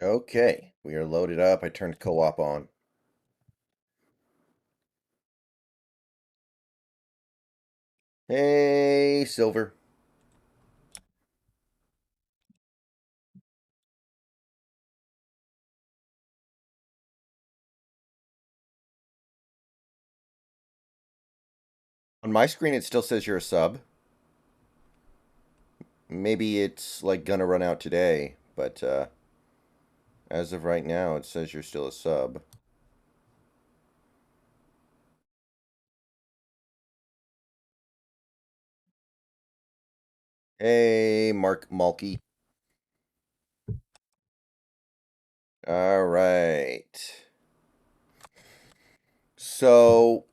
Okay, we are loaded up. I turned co-op on. Hey, Silver. On my screen, it still says you're a sub. Maybe it's like gonna run out today, but as of right now, it says you're still a sub. Hey, Mark Mulkey. All right. So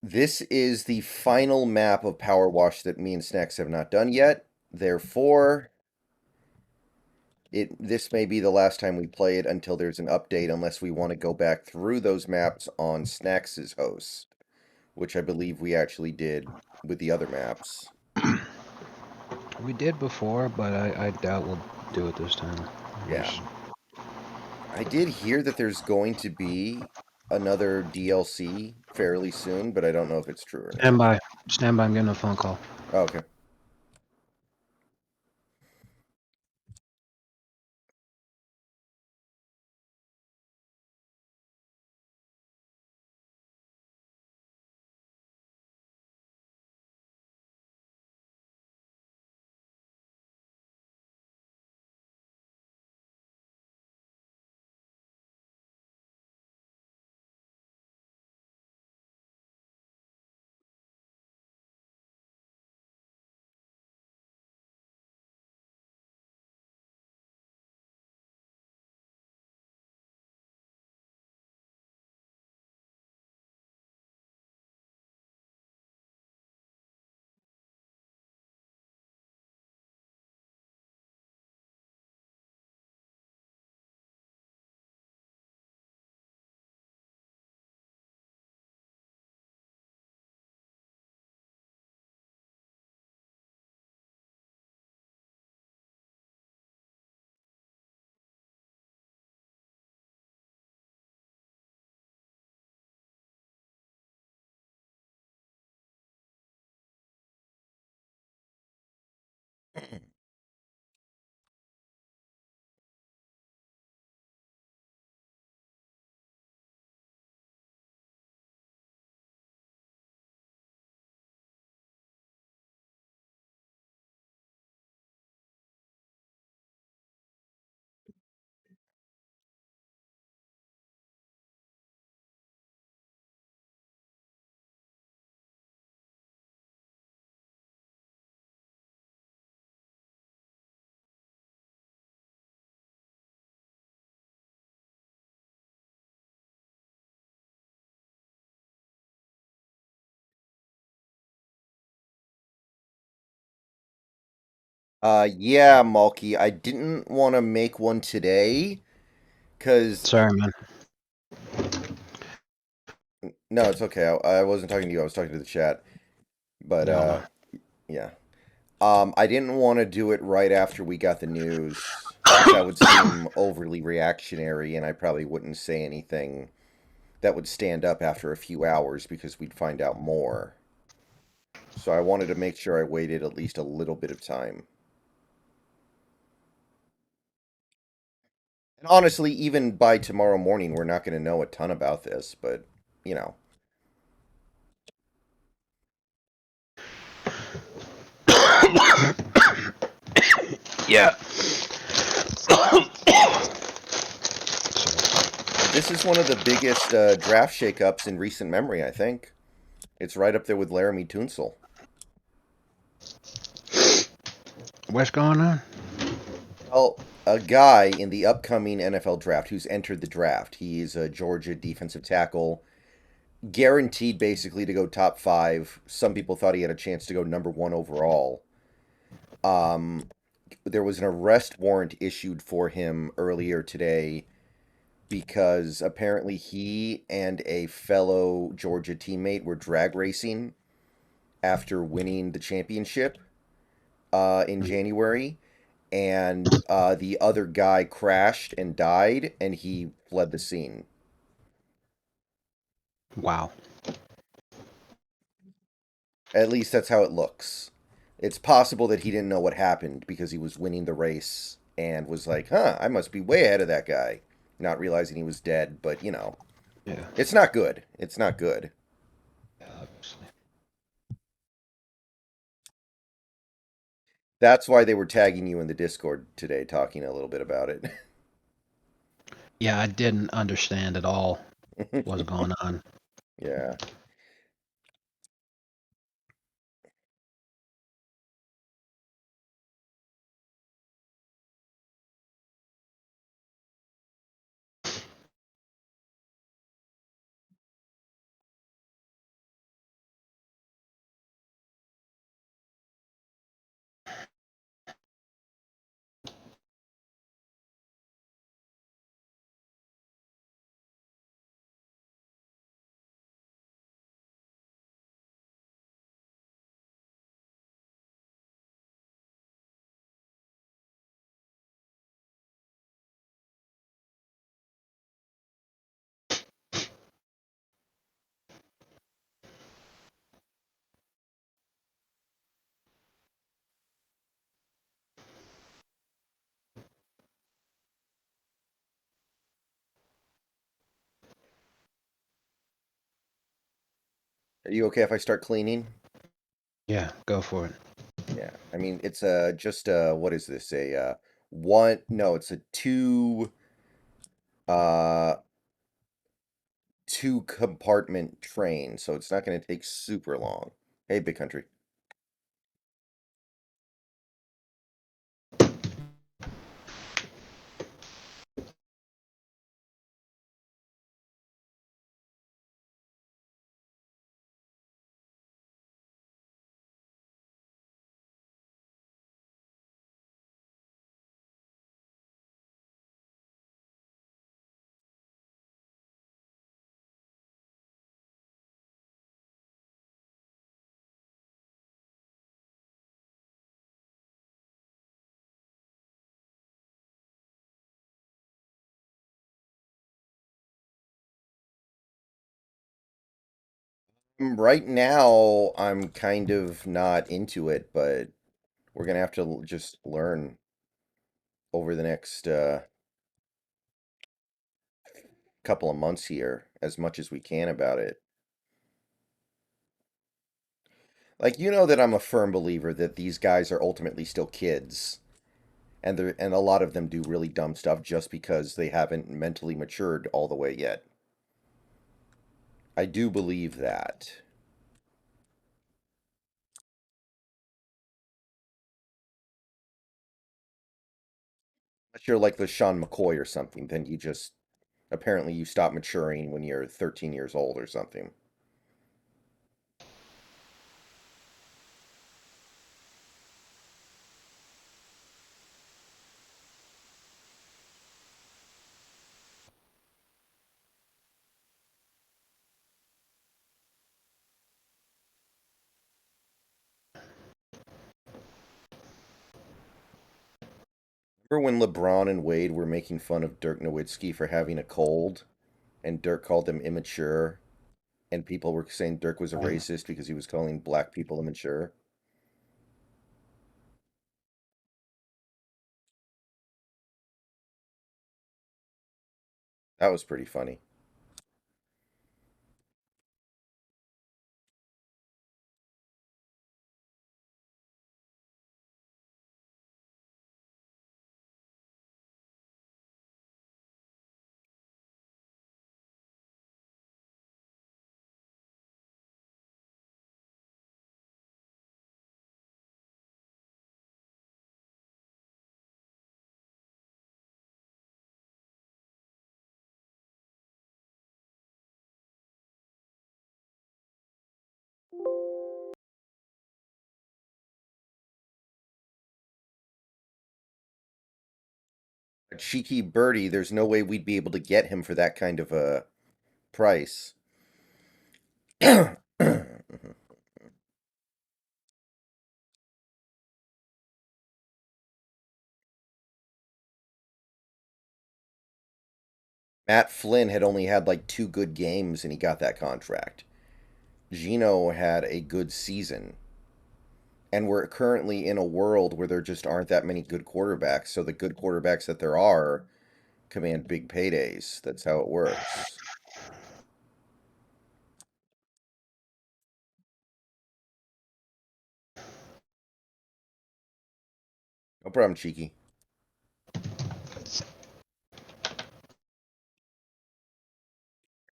this is the final map of PowerWash that me and Snacks have not done yet. Therefore, this may be the last time we play it until there's an update, unless we want to go back through those maps on Snacks' host, which I believe we actually did with the other maps. We did before, but I doubt we'll do it this time. Yeah. I did hear that there's going to be another DLC fairly soon, but I don't know if it's true or Stand not. by. Stand by, I'm getting a phone call. Oh, okay. Yeah, Malky, I didn't want to make one today, because... Sorry, man. No, it's okay. I wasn't talking to you. I was talking to the chat. But, No. yeah. I didn't want to do it right after we got the news, because that would seem overly reactionary, and I probably wouldn't say anything that would stand up after a few hours because we'd find out more. So I wanted to make sure I waited at least a little bit of time. And honestly, even by tomorrow morning, we're not going to know a ton about this, but, you know. Yeah. This is one of the biggest draft shakeups in recent memory, I think. It's right up there with Laramie Tunsil. What's going on? Well, a guy in the upcoming NFL draft who's entered the draft. He's a Georgia defensive tackle, guaranteed basically to go top five. Some people thought he had a chance to go number one overall. Um, there was an arrest warrant issued for him earlier today because apparently he and a fellow Georgia teammate were drag racing after winning the championship in January, and the other guy crashed and died, and he fled the scene. Wow. At least that's how it looks. It's possible that he didn't know what happened because he was winning the race and was like, huh, I must be way ahead of that guy, not realizing he was dead. But, Yeah. it's not good. It's not good. Obviously. That's why they were tagging you in the Discord today, talking a little bit about it. Yeah, I didn't understand at all what's going on. Yeah. Are you okay if I start cleaning? Yeah, go for it. Yeah. I mean, it's just what is this? One, no, it's a uh two compartment train, so it's not going to take super long. Hey, big country. Right now, I'm kind of not into it, but we're gonna have to just learn over the next couple of months here as much as we can about it. Like, that I'm a firm believer that these guys are ultimately still kids, and a lot of them do really dumb stuff just because they haven't mentally matured all the way yet. I do believe that. Unless you're like the Sean McCoy or something, then you just apparently you stop maturing when you're 13 years old or something. Remember when LeBron and Wade were making fun of Dirk Nowitzki for having a cold, and Dirk called them immature, and people were saying Dirk was a Right. racist because he was calling black people immature? That was pretty funny. A cheeky birdie, there's no way we'd be able to get him for that kind of a price. Matt Flynn had only had like two good games and he got that contract. Gino had a good season. And we're currently in a world where there just aren't that many good quarterbacks. So the good quarterbacks that there are command big paydays. That's how it works. No problem, Cheeky.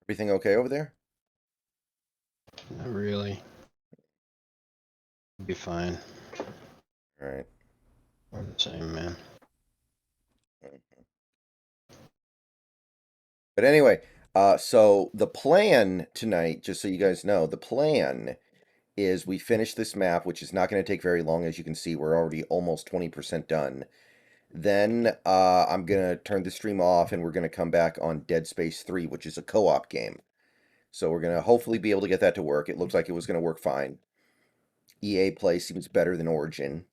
Everything okay over there? Not really. Be fine. All right. We're the same, man. But anyway, so the plan tonight, just so you guys know, the plan is we finish this map, which is not going to take very long. As you can see, we're already almost 20% done. Then I'm going to turn the stream off and we're going to come back on Dead Space 3, which is a co-op game. So we're going to hopefully be able to get that to work. It looks like it was going to work fine. EA Play seems better than Origin.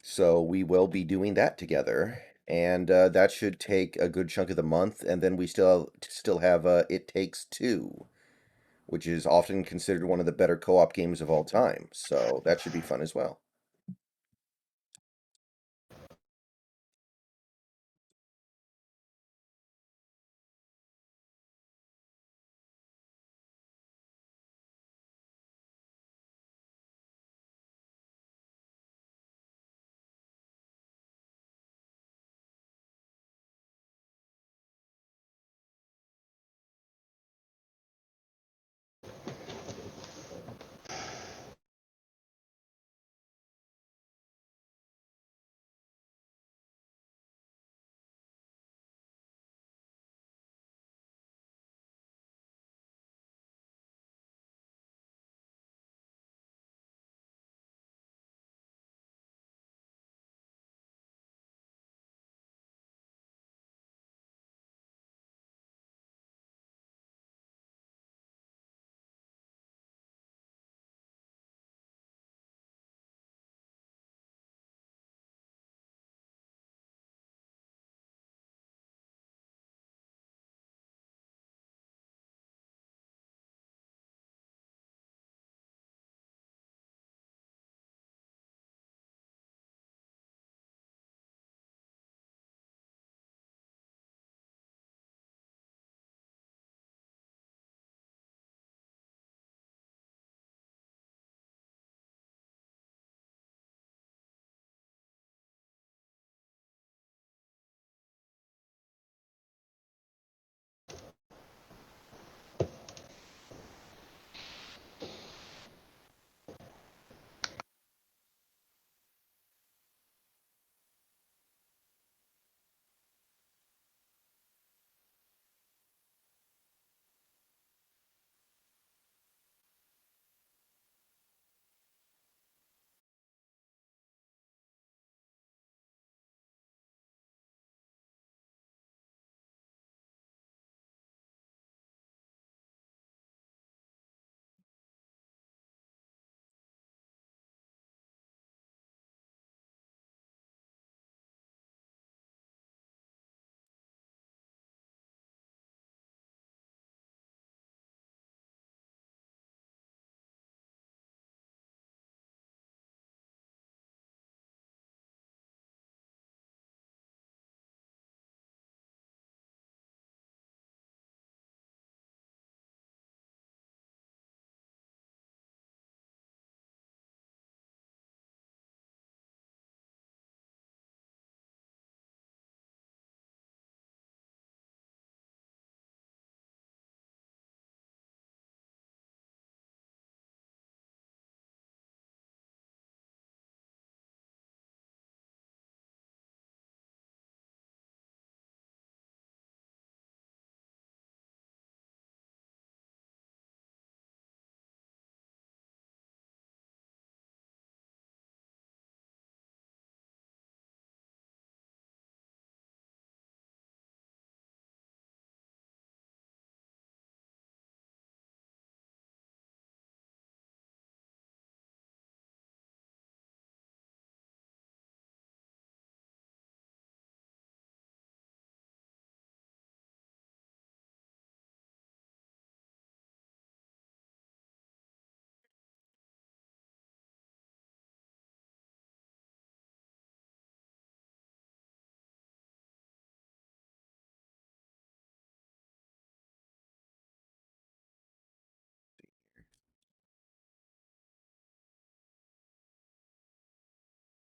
So we will be doing that together. And that should take a good chunk of the month. And then we still have It Takes Two, which is often considered one of the better co-op games of all time. So that should be fun as well.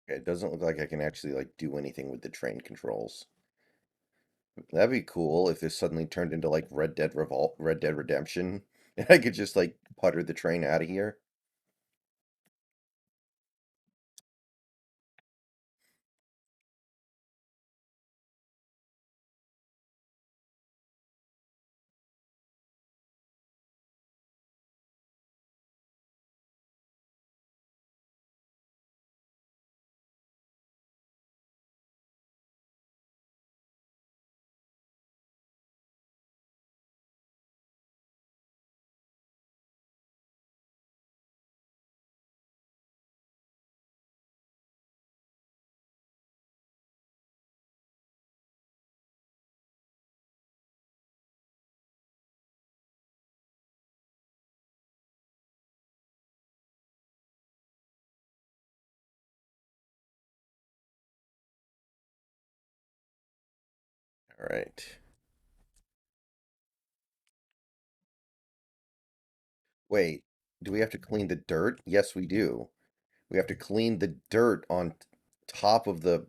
It doesn't look like I can actually like do anything with the train controls. That'd be cool if this suddenly turned into like Red Dead Redemption, and I could just like putter the train out of here. All right. Wait, do we have to clean the dirt? Yes, we do. We have to clean the dirt on top of the.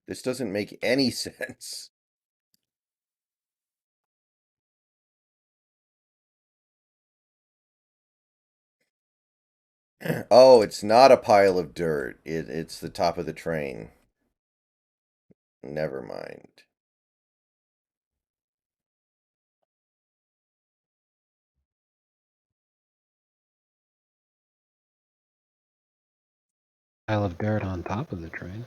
This doesn't make any sense. Oh, it's not a pile of dirt. It's the top of the train. Never mind. Pile of dirt on top of the train.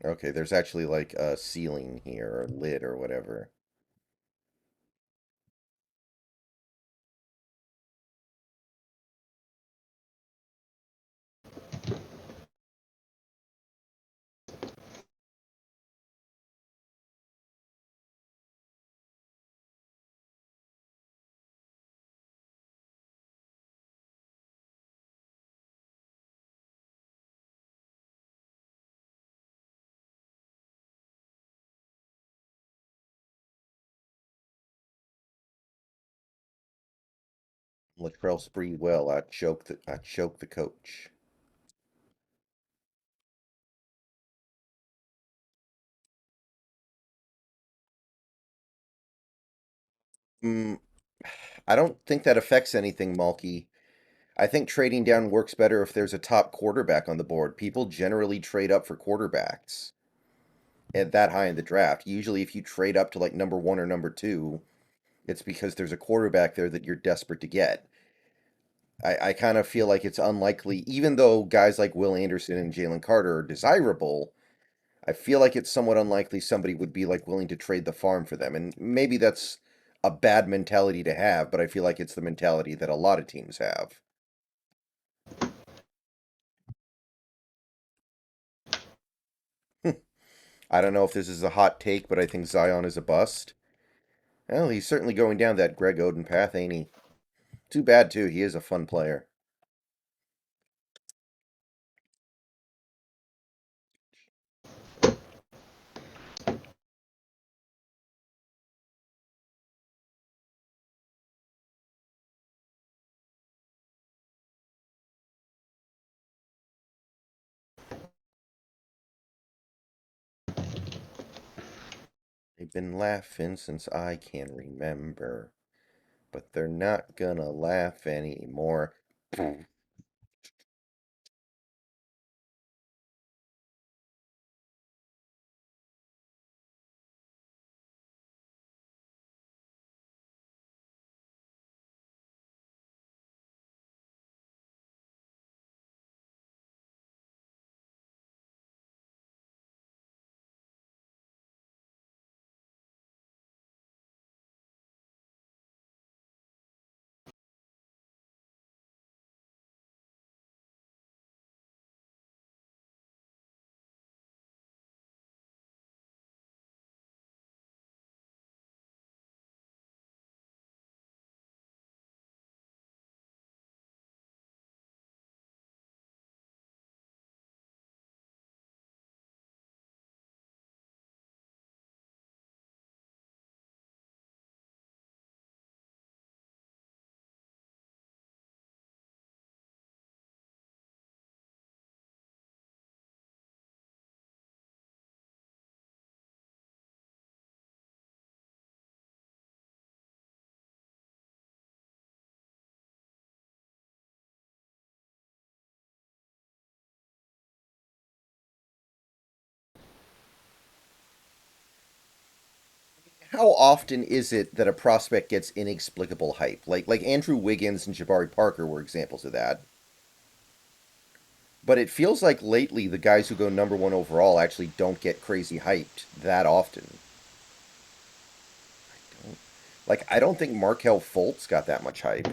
Okay, there's actually like a ceiling here, or lid, or whatever. Latrell Sprewell outchoked the coach. Mm, I don't think that affects anything, Malky. I think trading down works better if there's a top quarterback on the board. People generally trade up for quarterbacks at that high in the draft. Usually, if you trade up to like number one or number two, it's because there's a quarterback there that you're desperate to get. I kind of feel like it's unlikely, even though guys like Will Anderson and Jalen Carter are desirable. I feel like it's somewhat unlikely somebody would be like willing to trade the farm for them. And maybe that's a bad mentality to have, but I feel like it's the mentality that a lot of teams have. I don't know if this is a hot take, but I think Zion is a bust. Well, he's certainly going down that Greg Oden path, ain't he? Too bad, too. He is a fun player. They've been laughing since I can remember, but they're not gonna laugh anymore. how often is it that a prospect gets inexplicable hype? Like Andrew Wiggins and Jabari Parker were examples of that. But it feels like lately the guys who go number one overall actually don't get crazy hyped that often. Like I don't think Markel Fultz got that much hype.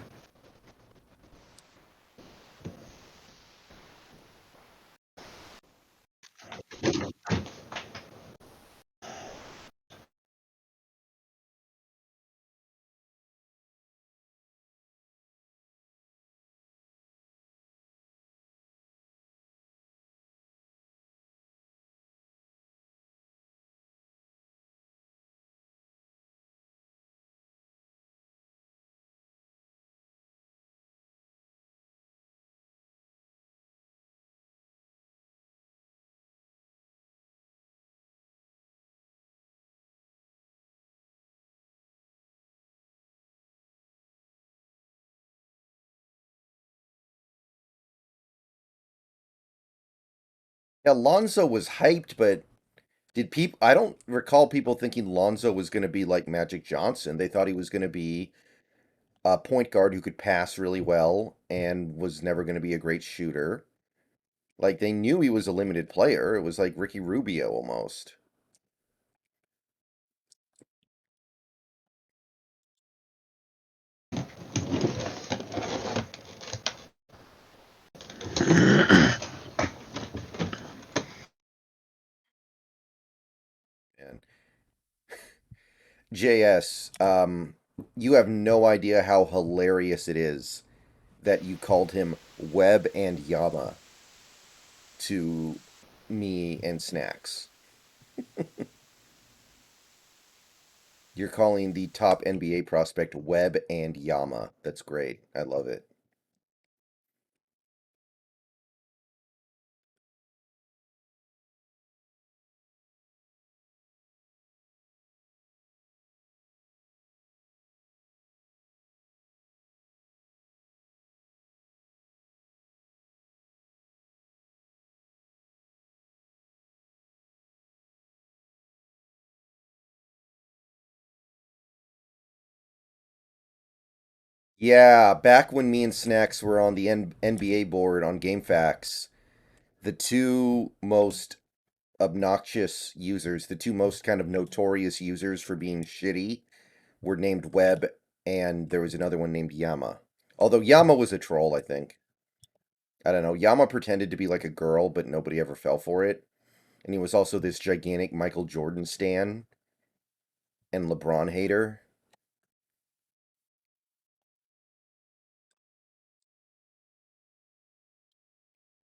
Yeah, Lonzo was hyped, but did people? I don't recall people thinking Lonzo was going to be like Magic Johnson. They thought he was going to be a point guard who could pass really well and was never going to be a great shooter. Like they knew he was a limited player. It was like Ricky Rubio almost. And JS, you have no idea how hilarious it is that you called him Webb and Yama to me and Snacks. You're calling the top NBA prospect Webb and Yama. That's great. I love it. Yeah, back when me and Snacks were on the NBA board on GameFAQs, the two most obnoxious users, the two most kind of notorious users for being shitty, were named Webb, and there was another one named Yama. Although Yama was a troll, I think. I don't know. Yama pretended to be like a girl, but nobody ever fell for it. And he was also this gigantic Michael Jordan stan and LeBron hater.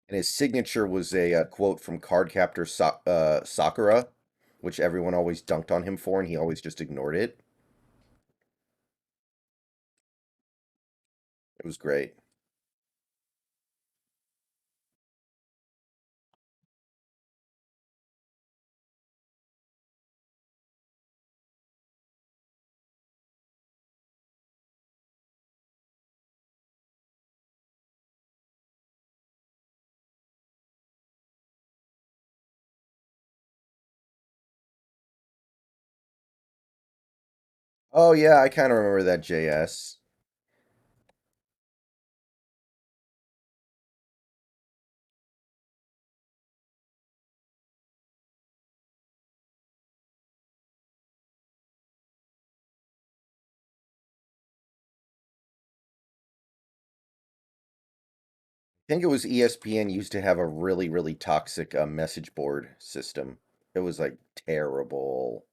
And his signature was a quote from Cardcaptor Sakura, which everyone always dunked on him for, and he always just ignored it. It was great. Oh yeah, I kind of remember that JS. I think it was ESPN used to have a really, really toxic message board system. It was like terrible.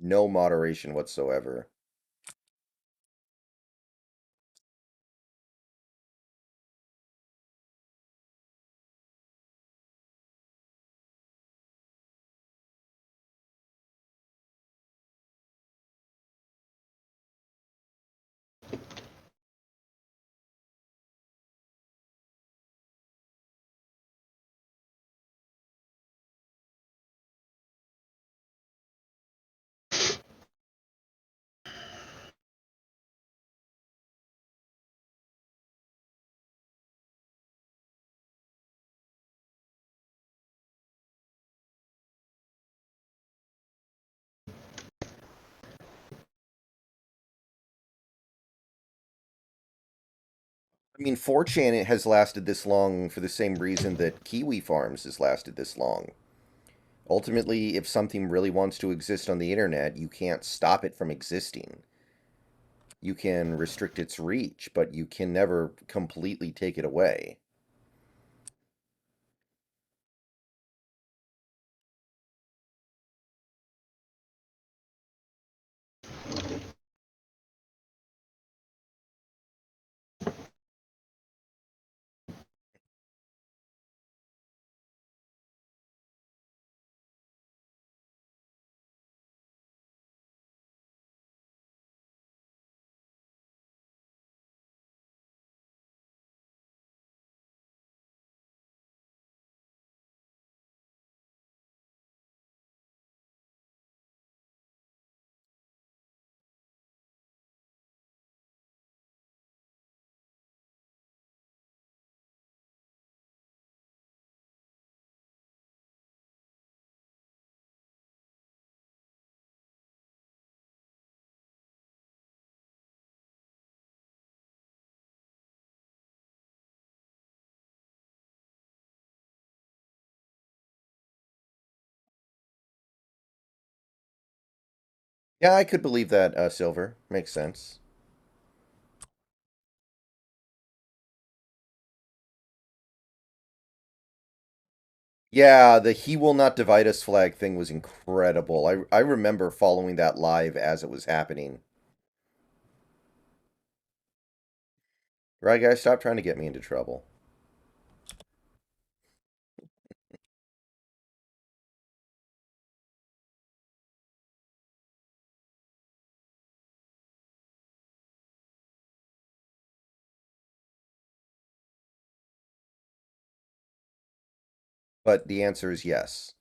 No moderation whatsoever. I mean, 4chan it has lasted this long for the same reason that Kiwi Farms has lasted this long. Ultimately, if something really wants to exist on the internet, you can't stop it from existing. You can restrict its reach, but you can never completely take it away. Yeah, I could believe that, Silver. Makes sense. Yeah, the "He Will Not Divide Us" flag thing was incredible. I remember following that live as it was happening. Right, guys, stop trying to get me into trouble. But the answer is yes.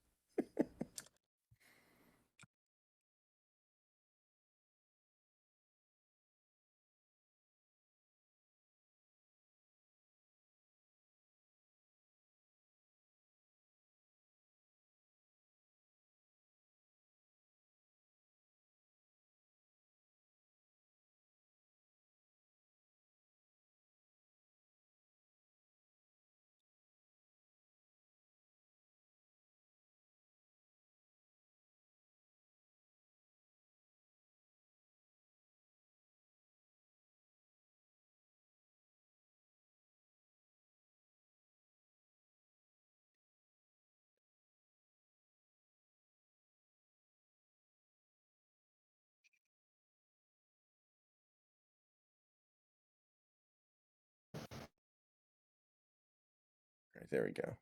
Right, there we go.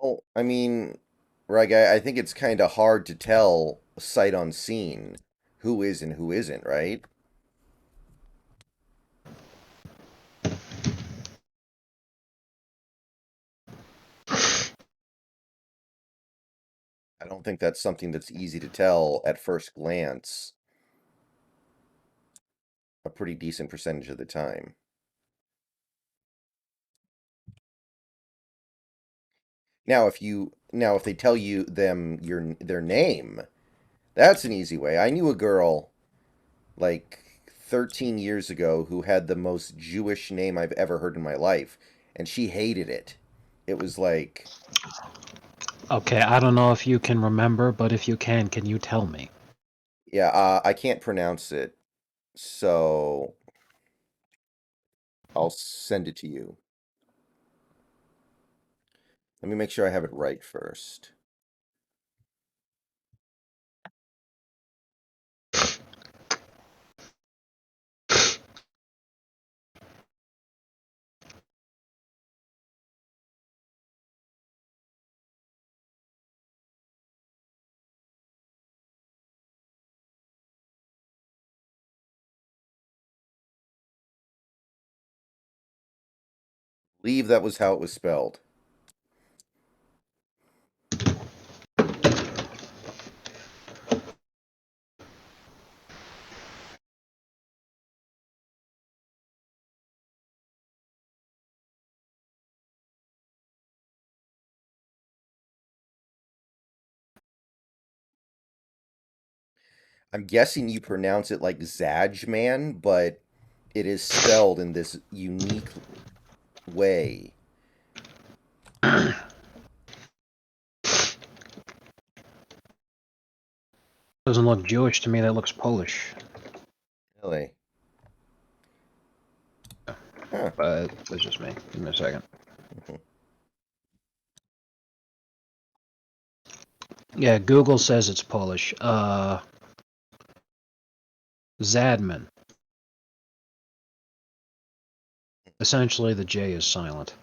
Well, I mean, right, I think it's kind of hard to tell sight unseen who is and who isn't, right? I don't think that's something that's easy to tell at first glance a pretty decent percentage of the time. Now if they tell you them their name, that's an easy way. I knew a girl like 13 years ago who had the most Jewish name I've ever heard in my life, and she hated it. It was like, Okay, I don't know if you can remember, but if you can you tell me? yeah, I can't pronounce it, so I'll send it to you. Let me make sure I have it right first. Believe that was how it was spelled. I'm guessing you pronounce it like Zajman, but it is spelled in this unique way. Doesn't look Jewish to me. That looks Polish. Really? Huh. But that's just me. Give me a second. Mhm. Yeah, Google says it's Polish. Zadman. Essentially, the J is silent.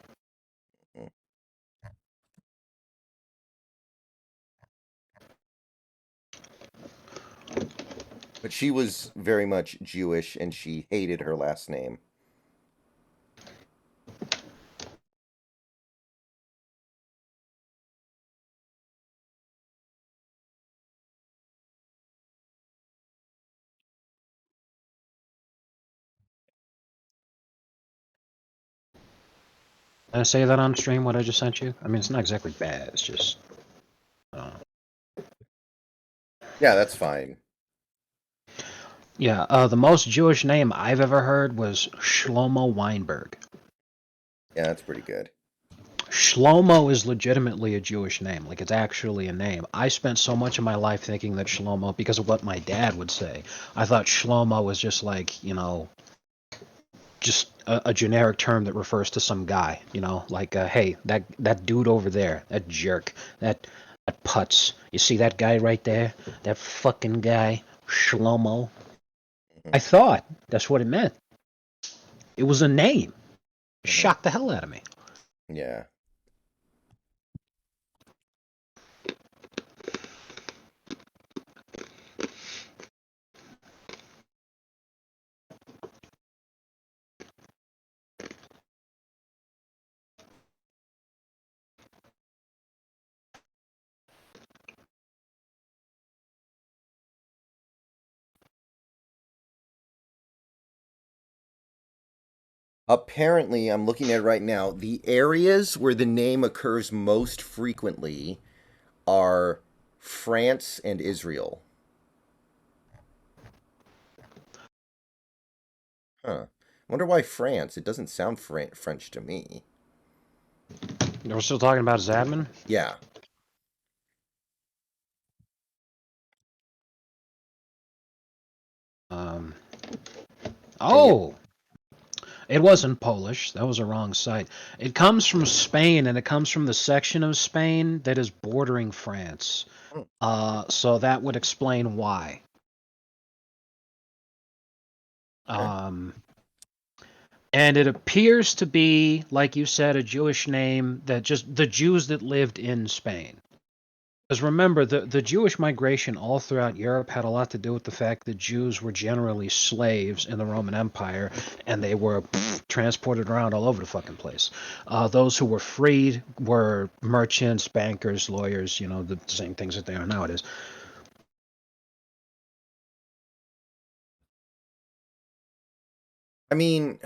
But she was very much Jewish and she hated her last name. Did I say that on stream? What I just sent you? I mean, it's not exactly bad. It's just. Yeah, that's fine. Yeah, the most Jewish name I've ever heard was Shlomo Weinberg. Yeah, that's pretty good. Shlomo is legitimately a Jewish name. Like, it's actually a name. I spent so much of my life thinking that Shlomo, because of what my dad would say, I thought Shlomo was just like, just a generic term that refers to some guy, like, hey, that dude over there, that jerk, that putz. You see that guy right there? That fucking guy, Shlomo. Hmm. I thought that's what it meant. It was a name. It Hmm. shocked the hell out of me. Yeah. Apparently, I'm looking at it right now. The areas where the name occurs most frequently are France and Israel. Huh. Wonder why France? It doesn't sound French to me. We're still talking about Zadman. Yeah. Um, And yet, oh, it wasn't Polish. That was a wrong site. It comes from Spain, and it comes from the section of Spain that is bordering France. hmm, So that would explain why. okay. Um, and it appears to be, like you said, a Jewish name that just the Jews that lived in Spain. Because remember, the Jewish migration all throughout Europe had a lot to do with the fact that Jews were generally slaves in the Roman Empire, and they were transported around all over the fucking place. Those who were freed were merchants, bankers, lawyers, the same things that they are nowadays. I mean,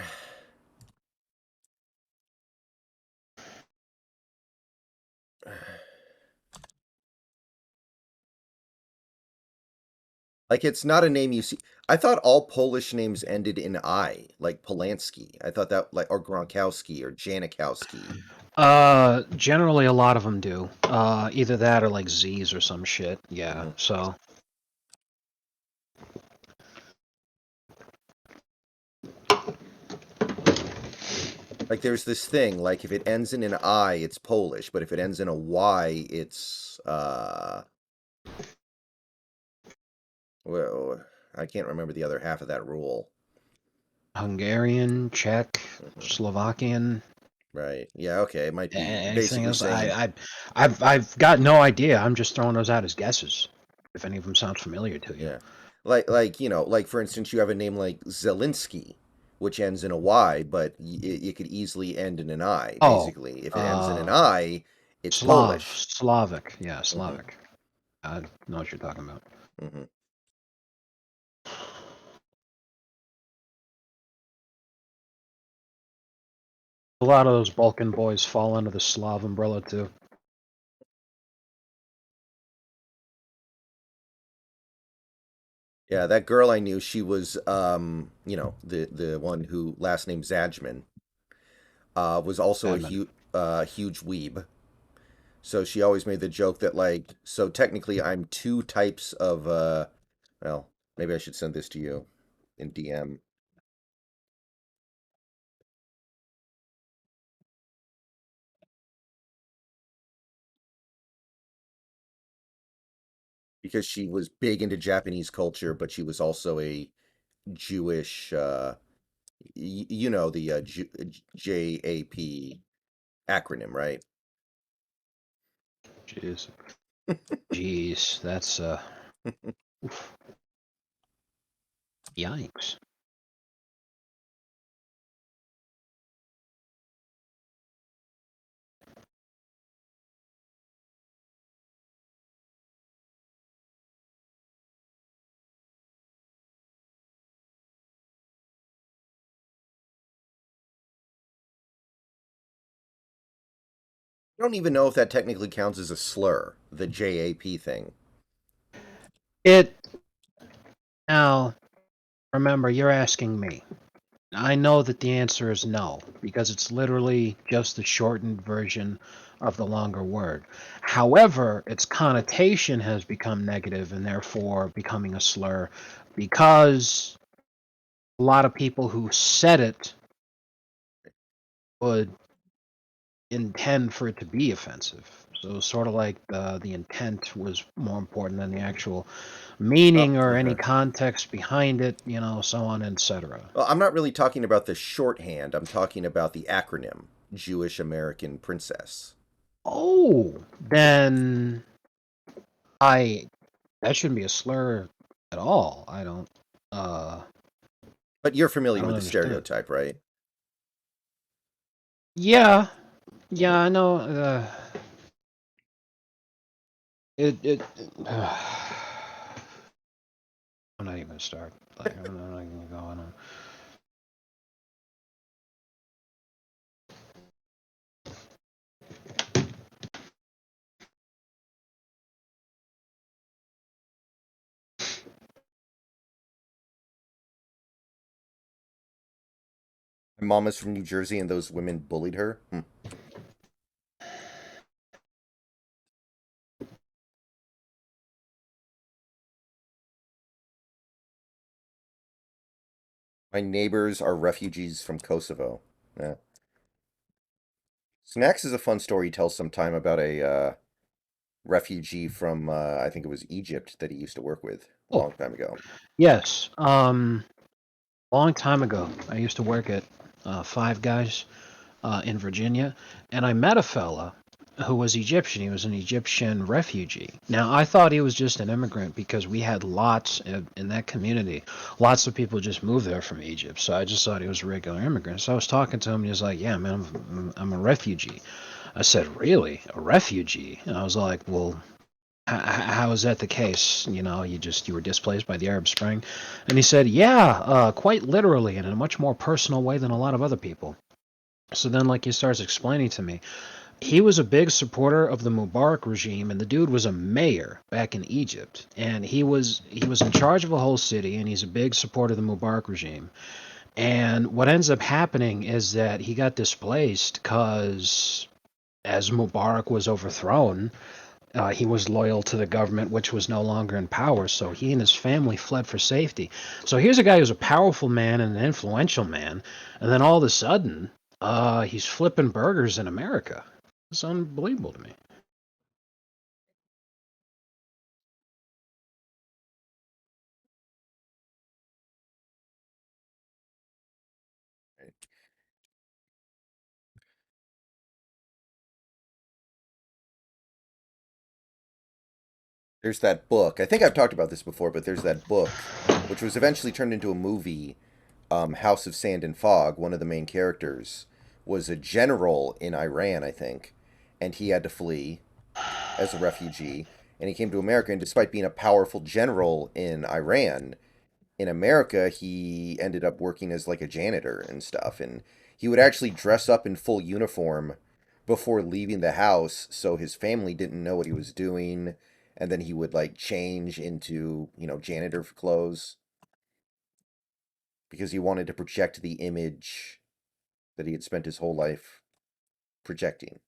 like it's not a name you see. I thought all Polish names ended in I, like Polanski. I thought that like or Gronkowski or Janikowski. Generally a lot of them do. Either that or like Z's or some shit. Yeah. Hmm. So Like there's this thing, like if it ends in an I, it's Polish, but if it ends in a Y, it's well, I can't remember the other half of that rule. Hungarian, Czech, Hmm. Slovakian, Right. Yeah, okay. It might be anything basically else? saying I've got no idea. I'm just throwing those out as guesses. If any of them sound familiar to you. yeah. Like for instance, you have a name like Zelensky, which ends in a Y, but it could easily end in an I. Oh, Basically, if it ends in an uh, I, it's Polish. Slavic. Yeah, Hmm. Slavic. I know what you're talking about. Hmm. A lot of those Balkan boys fall under the Slav umbrella too. Yeah, that girl I knew, she was, the one who last name Zajman, was also a Admin. huge weeb. So she always made the joke that like, so technically I'm two types of, well, maybe I should send this to you in DM because she was big into Japanese culture, but she was also a Jewish, the JAP acronym, right? Jeez. Jeez, that's oof, yikes. I don't even know if that technically counts as a slur, the JAP thing. It now remember you're asking me. I know that the answer is no, because it's literally just the shortened version of the longer word. However, its connotation has become negative and therefore becoming a slur because a lot of people who said it would intend for it to be offensive. So, sort of like the intent was more important than the actual Oh, meaning or any okay. context behind it, so on, etc. Well, I'm not really talking about the shorthand. I'm talking about the acronym, Jewish American Princess. Oh, then I that shouldn't be a slur at all. Uh But you're I familiar don't with the understand. stereotype, right? Yeah, yeah, I know it I'm not even gonna start. Like I'm not even going on. My mom is from New Jersey, and those women bullied her. My neighbors are refugees from Kosovo. Yeah. Snacks is a fun story he tells sometime about a refugee from, I think it was Egypt, that he used to work with a Oh, long time ago. yes. Long time ago, I used to work at Five Guys in Virginia, and I met a fella who was Egyptian. He was an Egyptian refugee. Now, I thought he was just an immigrant because we had lots in that community. Lots of people just moved there from Egypt, so I just thought he was a regular immigrant. So I was talking to him, and he was like, "Yeah, man, I'm a refugee." I said, "Really, a refugee?" And I was like, "Well." How is that the case? You were displaced by the Arab Spring, and he said, "Yeah, quite literally, and in a much more personal way than a lot of other people." So then, like, he starts explaining to me, he was a big supporter of the Mubarak regime, and the dude was a mayor back in Egypt, and he was in charge of a whole city, and he's a big supporter of the Mubarak regime. And what ends up happening is that he got displaced because as Mubarak was overthrown, he was loyal to the government, which was no longer in power. So he and his family fled for safety. So here's a guy who's a powerful man and an influential man, and then all of a sudden, he's flipping burgers in America. It's unbelievable to me. There's that book. I think I've talked about this before, but there's that book, which was eventually turned into a movie, House of Sand and Fog. One of the main characters was a general in Iran, I think, and he had to flee as a refugee, and he came to America. And despite being a powerful general in Iran, in America, he ended up working as like a janitor and stuff. And he would actually dress up in full uniform before leaving the house so his family didn't know what he was doing. and then he would like change into, janitor clothes because he wanted to project the image that he had spent his whole life projecting.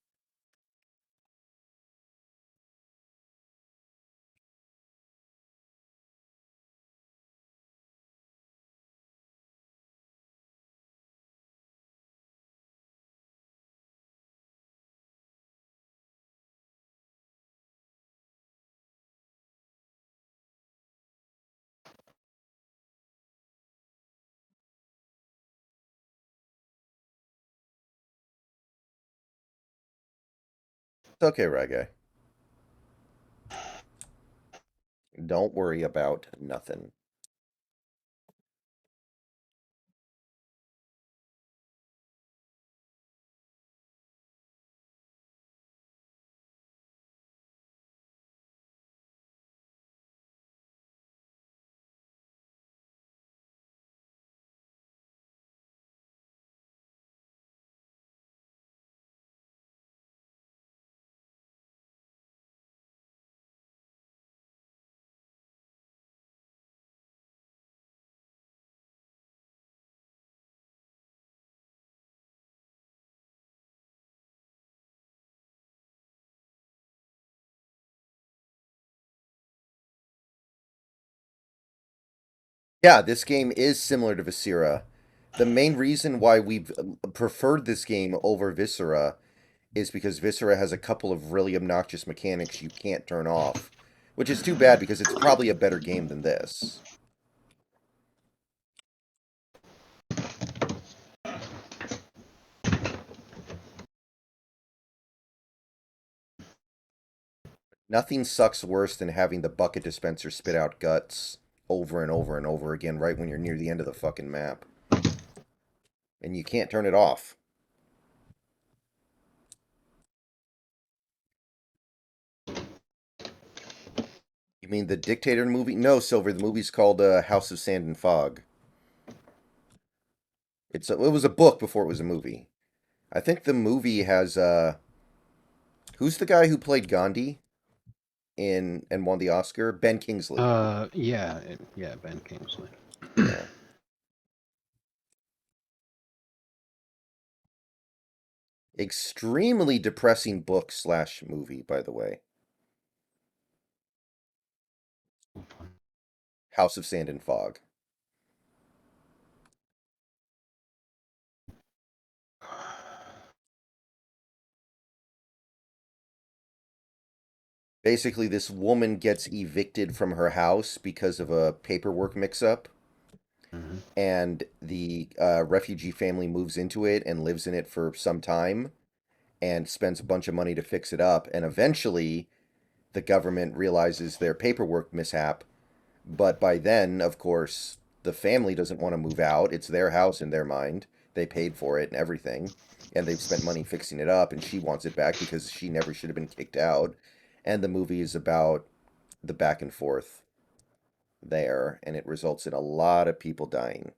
It's okay, Reggae. Don't worry about nothing. Yeah, this game is similar to Viscera. The main reason why we've preferred this game over Viscera is because Viscera has a couple of really obnoxious mechanics you can't turn off, which is too bad because it's probably a better game than this. Nothing sucks worse than having the bucket dispenser spit out guts over and over and over again right when you're near the end of the fucking map. And you can't turn it off. You mean the Dictator movie? No, Silver. The movie's called House of Sand and Fog. It was a book before it was a movie. I think the movie has who's the guy who played Gandhi in and won the Oscar? Ben Kingsley. Yeah, Ben Kingsley. Yeah. Extremely depressing book slash movie, by the way. House of Sand and Fog. Basically, this woman gets evicted from her house because of a paperwork mix-up, Mm-hmm. and the refugee family moves into it and lives in it for some time and spends a bunch of money to fix it up. And eventually, the government realizes their paperwork mishap, but by then, of course, the family doesn't want to move out. It's their house in their mind. They paid for it and everything, and they've spent money fixing it up, and she wants it back because she never should have been kicked out. And the movie is about the back and forth there, and it results in a lot of people dying.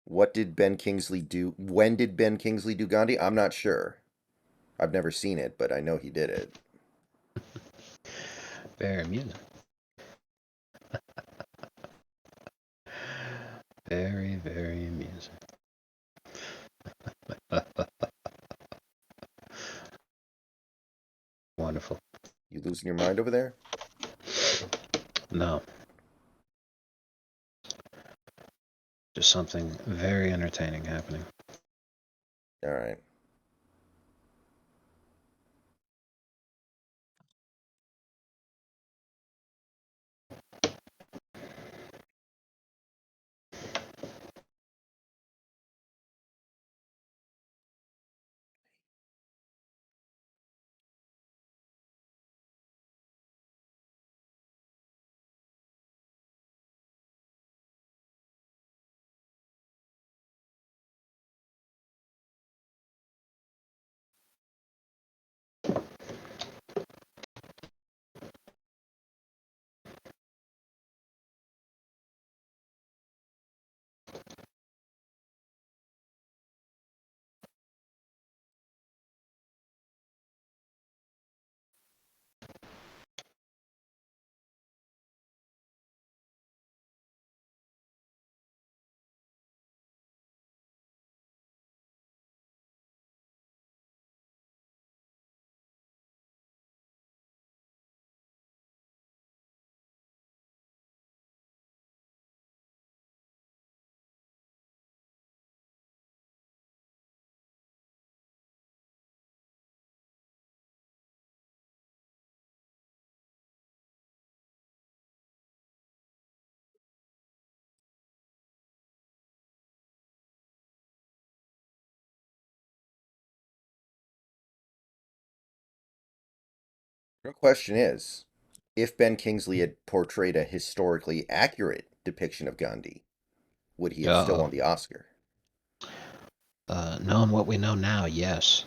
What did Ben Kingsley do? When did Ben Kingsley do Gandhi? I'm not sure. I've never seen it, but I know he did it. Very amusing. Very, very amusing. Wonderful. You losing your mind over there? No, just something very entertaining happening. All right. The question is, if Ben Kingsley had portrayed a historically accurate depiction of Gandhi, would he have still Uh, won the Oscar? knowing what we know now, yes.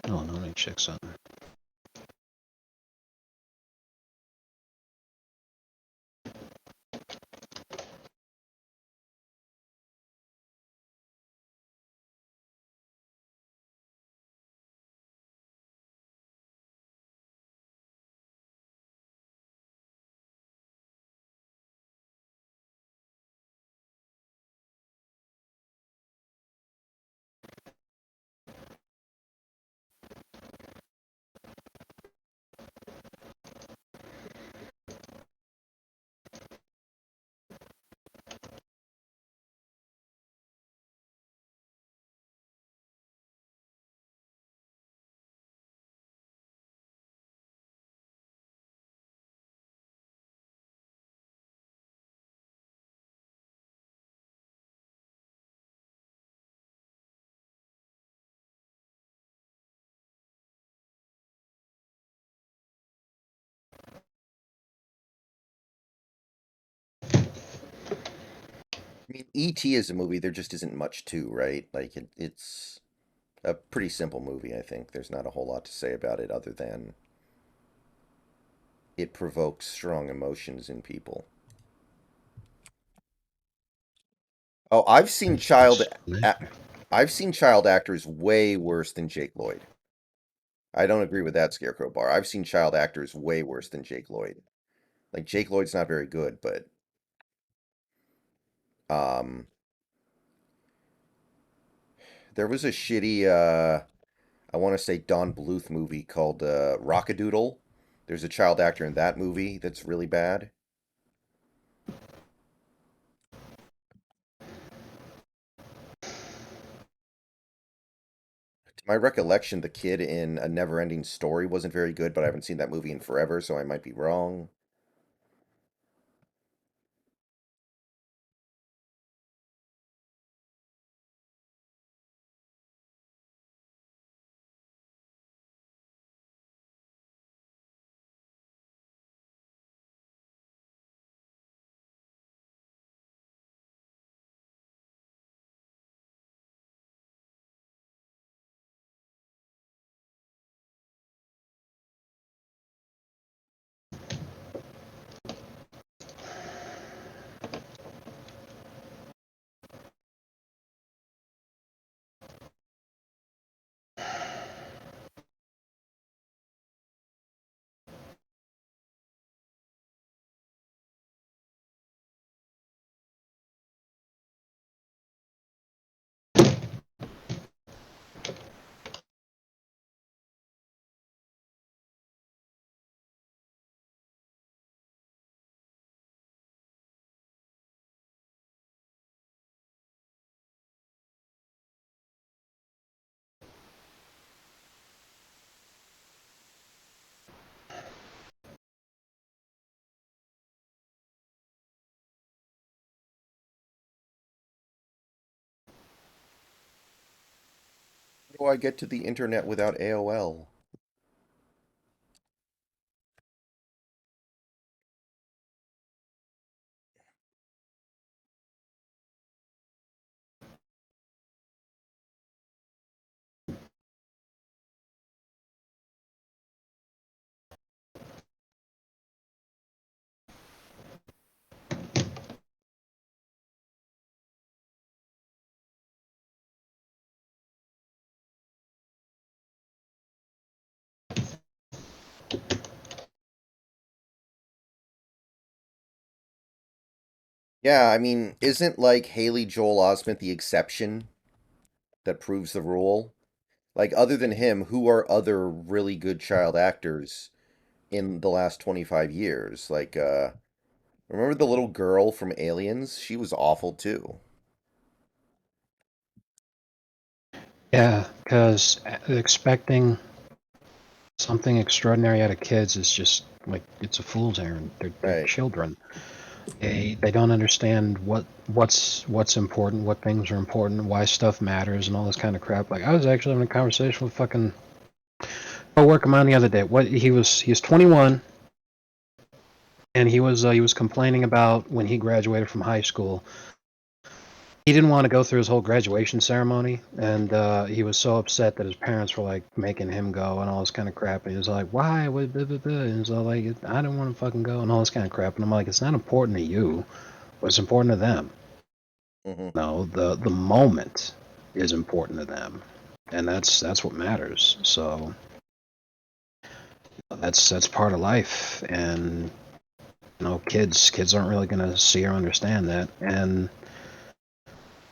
Oh, no, let me check something. I mean, E.T. is a movie there just isn't much to, right? Like it's a pretty simple movie, I think. There's not a whole lot to say about it other than it provokes strong emotions in people. Oh, It's a- I've seen child actors way worse than Jake Lloyd. I don't agree with that Scarecrow Bar. I've seen child actors way worse than Jake Lloyd. Like Jake Lloyd's not very good, but um there was a shitty I want to say Don Bluth movie called Rockadoodle. There's a child actor in that movie that's really bad. To my recollection, the kid in A Never-Ending Story wasn't very good, but I haven't seen that movie in forever, so I might be wrong. How do I get to the internet without AOL? Yeah, I mean, isn't like Haley Joel Osment the exception that proves the rule? Like, other than him, who are other really good child actors in the last 25 years? Like, remember the little girl from Aliens? She was awful too. Yeah, because expecting something extraordinary out of kids is just like it's a fool's errand. They're Right. children. They don't understand what's important, what things are important, why stuff matters, and all this kind of crap. Like I was actually having a conversation with fucking coworker of mine the other day. What he's 21, and he was complaining about when he graduated from high school. He didn't want to go through his whole graduation ceremony, and he was so upset that his parents were like making him go and all this kind of crap. And he was like, "Why?" Blah, blah, blah. And he was all like, "I don't want to fucking go," and all this kind of crap. And I'm like, "It's not important to you, but it's important to them. Hmm. No, the moment is important to them, and that's what matters. So that's part of life, and kids aren't really gonna see or understand that, and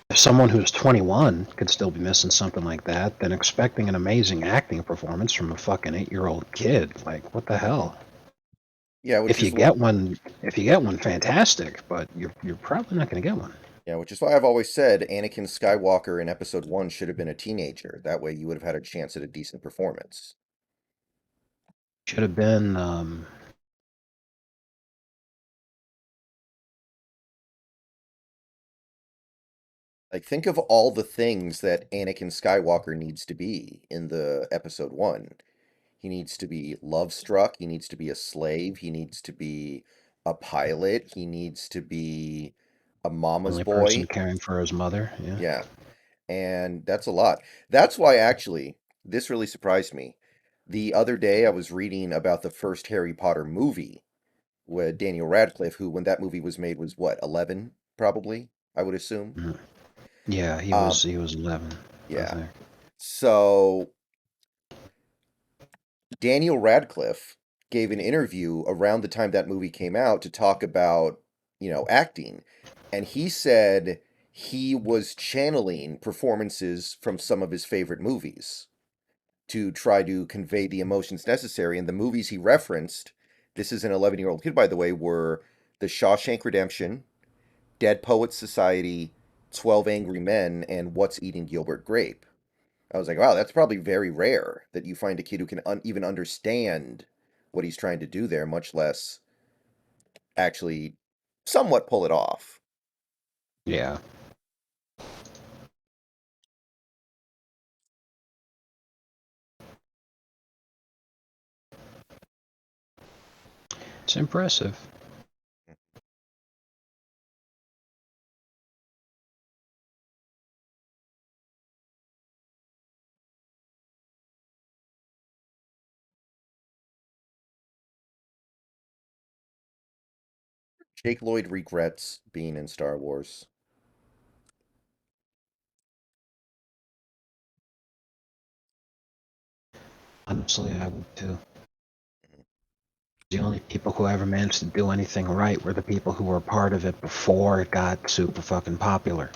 if someone who's 21 could still be missing something like that, then expecting an amazing acting performance from a fucking 8-year-old kid, like what the Hmm. hell? Yeah, which If you is what. get one, if you get one, fantastic, but you're probably not going to get one. Yeah, which is why I've always said Anakin Skywalker in Episode One should have been a teenager. That way, you would have had a chance at a decent performance. Should have been. Like, think of all the things that Anakin Skywalker needs to be in the Episode One. He needs to be love struck. He needs to be a slave. He needs to be a pilot. He needs to be a mama's Only person boy. caring for his mother. Yeah. Yeah, and that's a lot. That's why, actually, this really surprised me. The other day, I was reading about the first Harry Potter movie with Daniel Radcliffe, who, when that movie was made, was what, 11, probably, I would assume. Mhm. Yeah, he Um, was he was 11, I yeah. think. So Daniel Radcliffe gave an interview around the time that movie came out to talk about, acting. And he said he was channeling performances from some of his favorite movies to try to convey the emotions necessary. And the movies he referenced, this is an 11-year-old kid, by the way, were The Shawshank Redemption, Dead Poets Society, 12 Angry Men, and What's Eating Gilbert Grape. I was like, wow, that's probably very rare that you find a kid who can even understand what he's trying to do there, much less actually somewhat pull it off. Yeah, it's impressive. Jake Lloyd regrets being in Star Wars. Honestly, I would too. The only people who ever managed to do anything right were the people who were part of it before it got super fucking popular.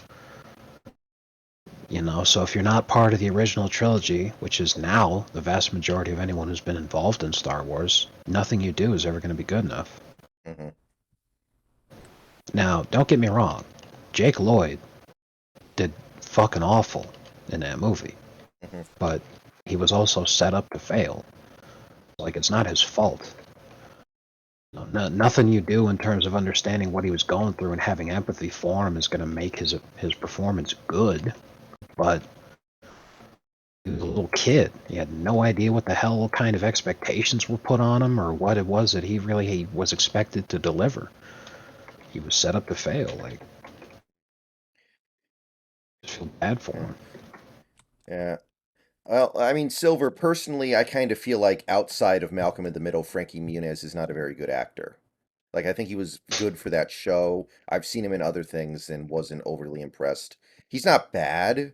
So if you're not part of the original trilogy, which is now the vast majority of anyone who's been involved in Star Wars, nothing you do is ever going to be good enough. Hmm. Now, don't get me wrong, Jake Lloyd did fucking awful in that movie, Hmm. but he was also set up to fail. Like, it's not his fault. Nothing you do in terms of understanding what he was going through and having empathy for him is going to make his performance good, but he was a little kid. He had no idea what the hell kind of expectations were put on him or what it was that he was expected to deliver. He was set up to fail. Like, I just feel bad for Yeah. him. Yeah. Well, I mean, Silver, personally, I kind of feel like outside of Malcolm in the Middle, Frankie Muniz is not a very good actor. Like, I think he was good for that show. I've seen him in other things and wasn't overly impressed. He's not bad,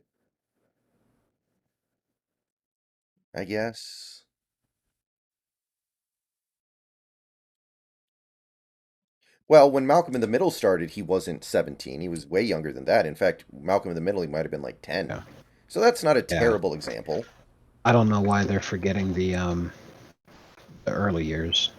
I guess. Well, when Malcolm in the Middle started, he wasn't 17. He was way younger than that. In fact, Malcolm in the Middle, he might have been like 10. Yeah, So that's not a yeah. terrible example. I don't know why they're forgetting the early years.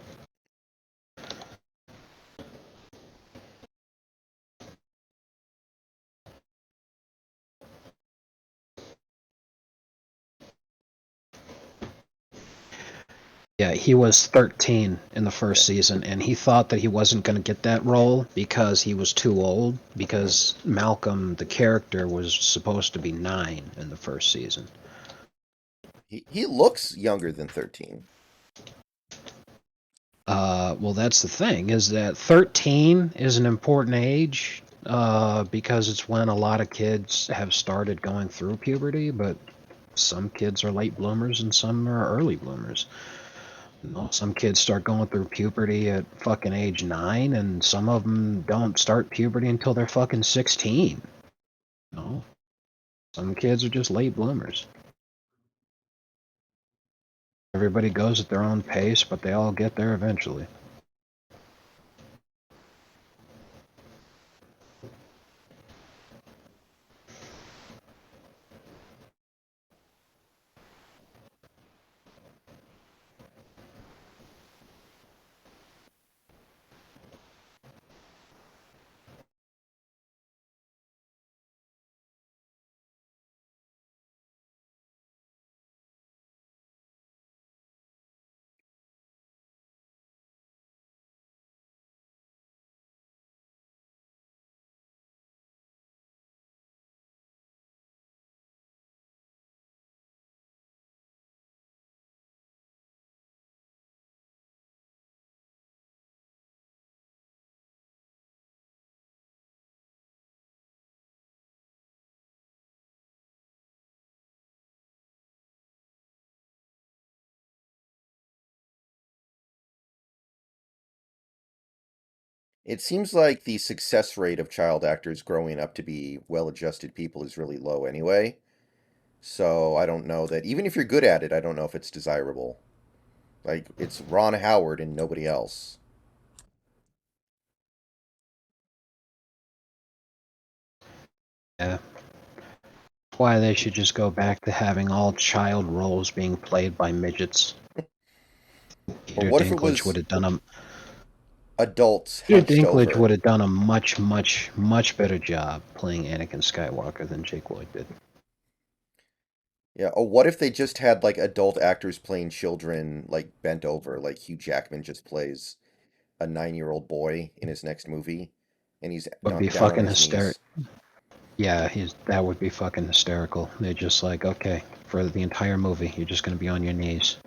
Yeah, he was 13 in the Yeah. first season, and he thought that he wasn't going to get that role because he was too old, Mhm. because Malcolm, the character, was supposed to be 9 in the first season. He looks younger than 13. Well, that's the thing, is that 13 is an important age because it's when a lot of kids have started going through puberty, but some kids are late bloomers and some are early bloomers. You know, some kids start going through puberty at fucking age 9, and some of them don't start puberty until they're fucking 16. You know, some kids are just late bloomers. Everybody goes at their own pace, but they all get there eventually. It seems like the success rate of child actors growing up to be well-adjusted people is really low anyway. So I don't know that even if you're good at it, I don't know if it's desirable. Like it's Ron Howard and nobody else. Yeah. Why they should just go back to having all child roles being played by midgets. Or Peter what if it Dinklage would was have done a adults Peter hunched Dinklage over? would have done a much, much, much better job playing Anakin Skywalker than Jake Lloyd did. Yeah. Or what if they just had like adult actors playing children like bent over, like Hugh Jackman just plays a 9-year-old boy in his next movie, and he's Would be down on fucking his hysterical. knees. Yeah, that would be fucking hysterical. They're just like, okay, for the entire movie, you're just gonna be on your knees.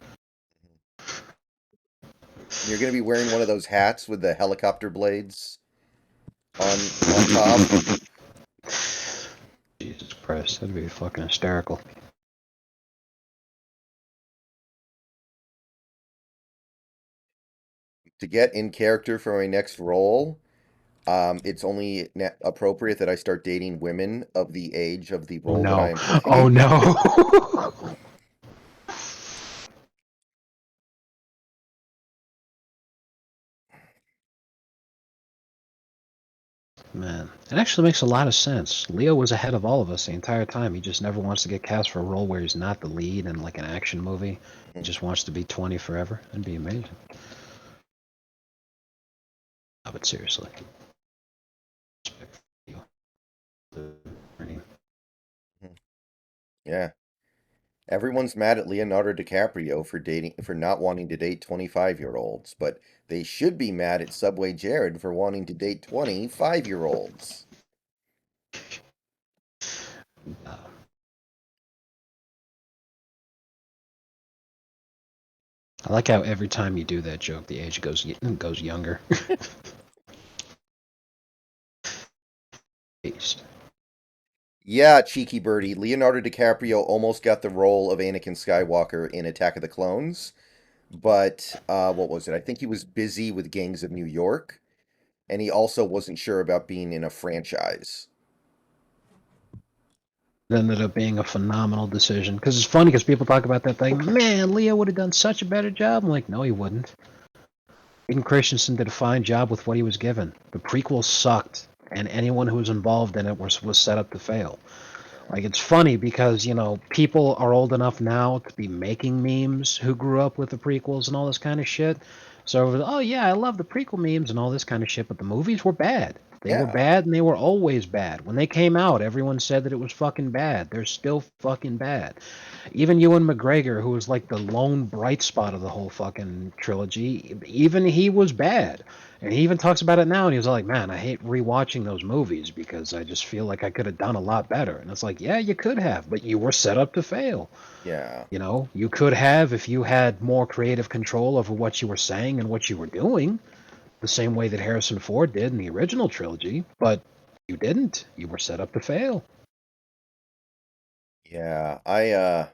And you're gonna be wearing one of those hats with the helicopter blades on top. Jesus Christ, that'd be fucking hysterical. To get in character for my next role, it's only appropriate that I start dating women of the age of the Oh role that I no. am Oh playing. no. Man, it actually makes a lot of sense. Leo was ahead of all of us the entire time. He just never wants to get cast for a role where he's not the lead in like an action movie. He Mhm. just wants to be 20 forever. That'd be amazing. No, but seriously. Respect for you. Mhm. Yeah. Everyone's mad at Leonardo DiCaprio for not wanting to date 25-year-olds, but they should be mad at Subway Jared for wanting to date 25-year-olds. Uh, I like how every time you do that joke, the age goes younger. Based. Yeah, cheeky birdie. Leonardo DiCaprio almost got the role of Anakin Skywalker in Attack of the Clones, but what was it? I think he was busy with Gangs of New York, and he also wasn't sure about being in a franchise. It ended up being a phenomenal decision. Because it's funny because people talk about that thing. Man, Leo would have done such a better job. I'm like, no, he wouldn't. Hayden Christensen did a fine job with what he was given. The prequel sucked, and anyone who was involved in it was set up to fail. Yeah. Like it's funny because people are old enough now to be making memes who grew up with the prequels and all this kind of shit. So oh yeah, I love the prequel memes and all this kind of shit, but the movies were bad. They were Yeah. bad and they were always bad. When they came out, everyone said that it was fucking bad. They're still fucking bad. Even Ewan McGregor, who was like the lone bright spot of the whole fucking trilogy, even he was bad. And he even talks about it now, and he was like, "Man, I hate rewatching those movies because I just feel like I could have done a lot better." And it's like, yeah, you could have, but you were set up to fail. Yeah. You know, you could have if you had more creative control over what you were saying and what you were doing, the same way that Harrison Ford did in the original trilogy, but you didn't. You were set up to fail. Yeah.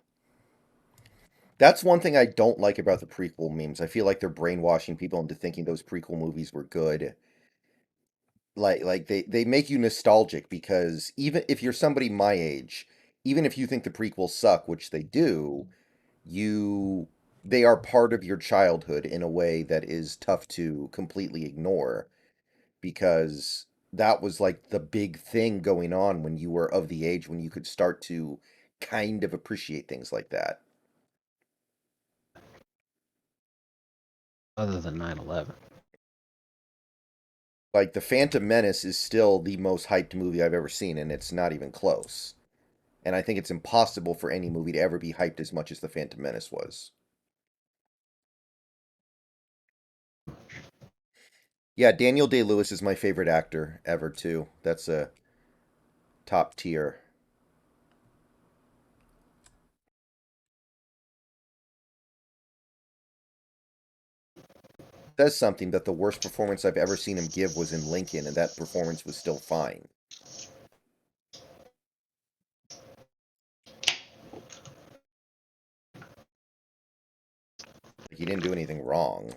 That's one thing I don't like about the prequel memes. I feel like they're brainwashing people into thinking those prequel movies were good. Like they make you nostalgic because even if you're somebody my age, even if you think the prequels suck, which they do, you they are part of your childhood in a way that is tough to completely ignore because that was like the big thing going on when you were of the age when you could start to kind of appreciate things like that. Other than 9/11. Like The Phantom Menace is still the most hyped movie I've ever seen, and it's not even close. And I think it's impossible for any movie to ever be hyped as much as The Phantom Menace was. Yeah, Daniel Day-Lewis is my favorite actor ever too. That's a top tier. Says something that the worst performance I've ever seen him give was in Lincoln, and that performance was still fine. Like he didn't do anything wrong.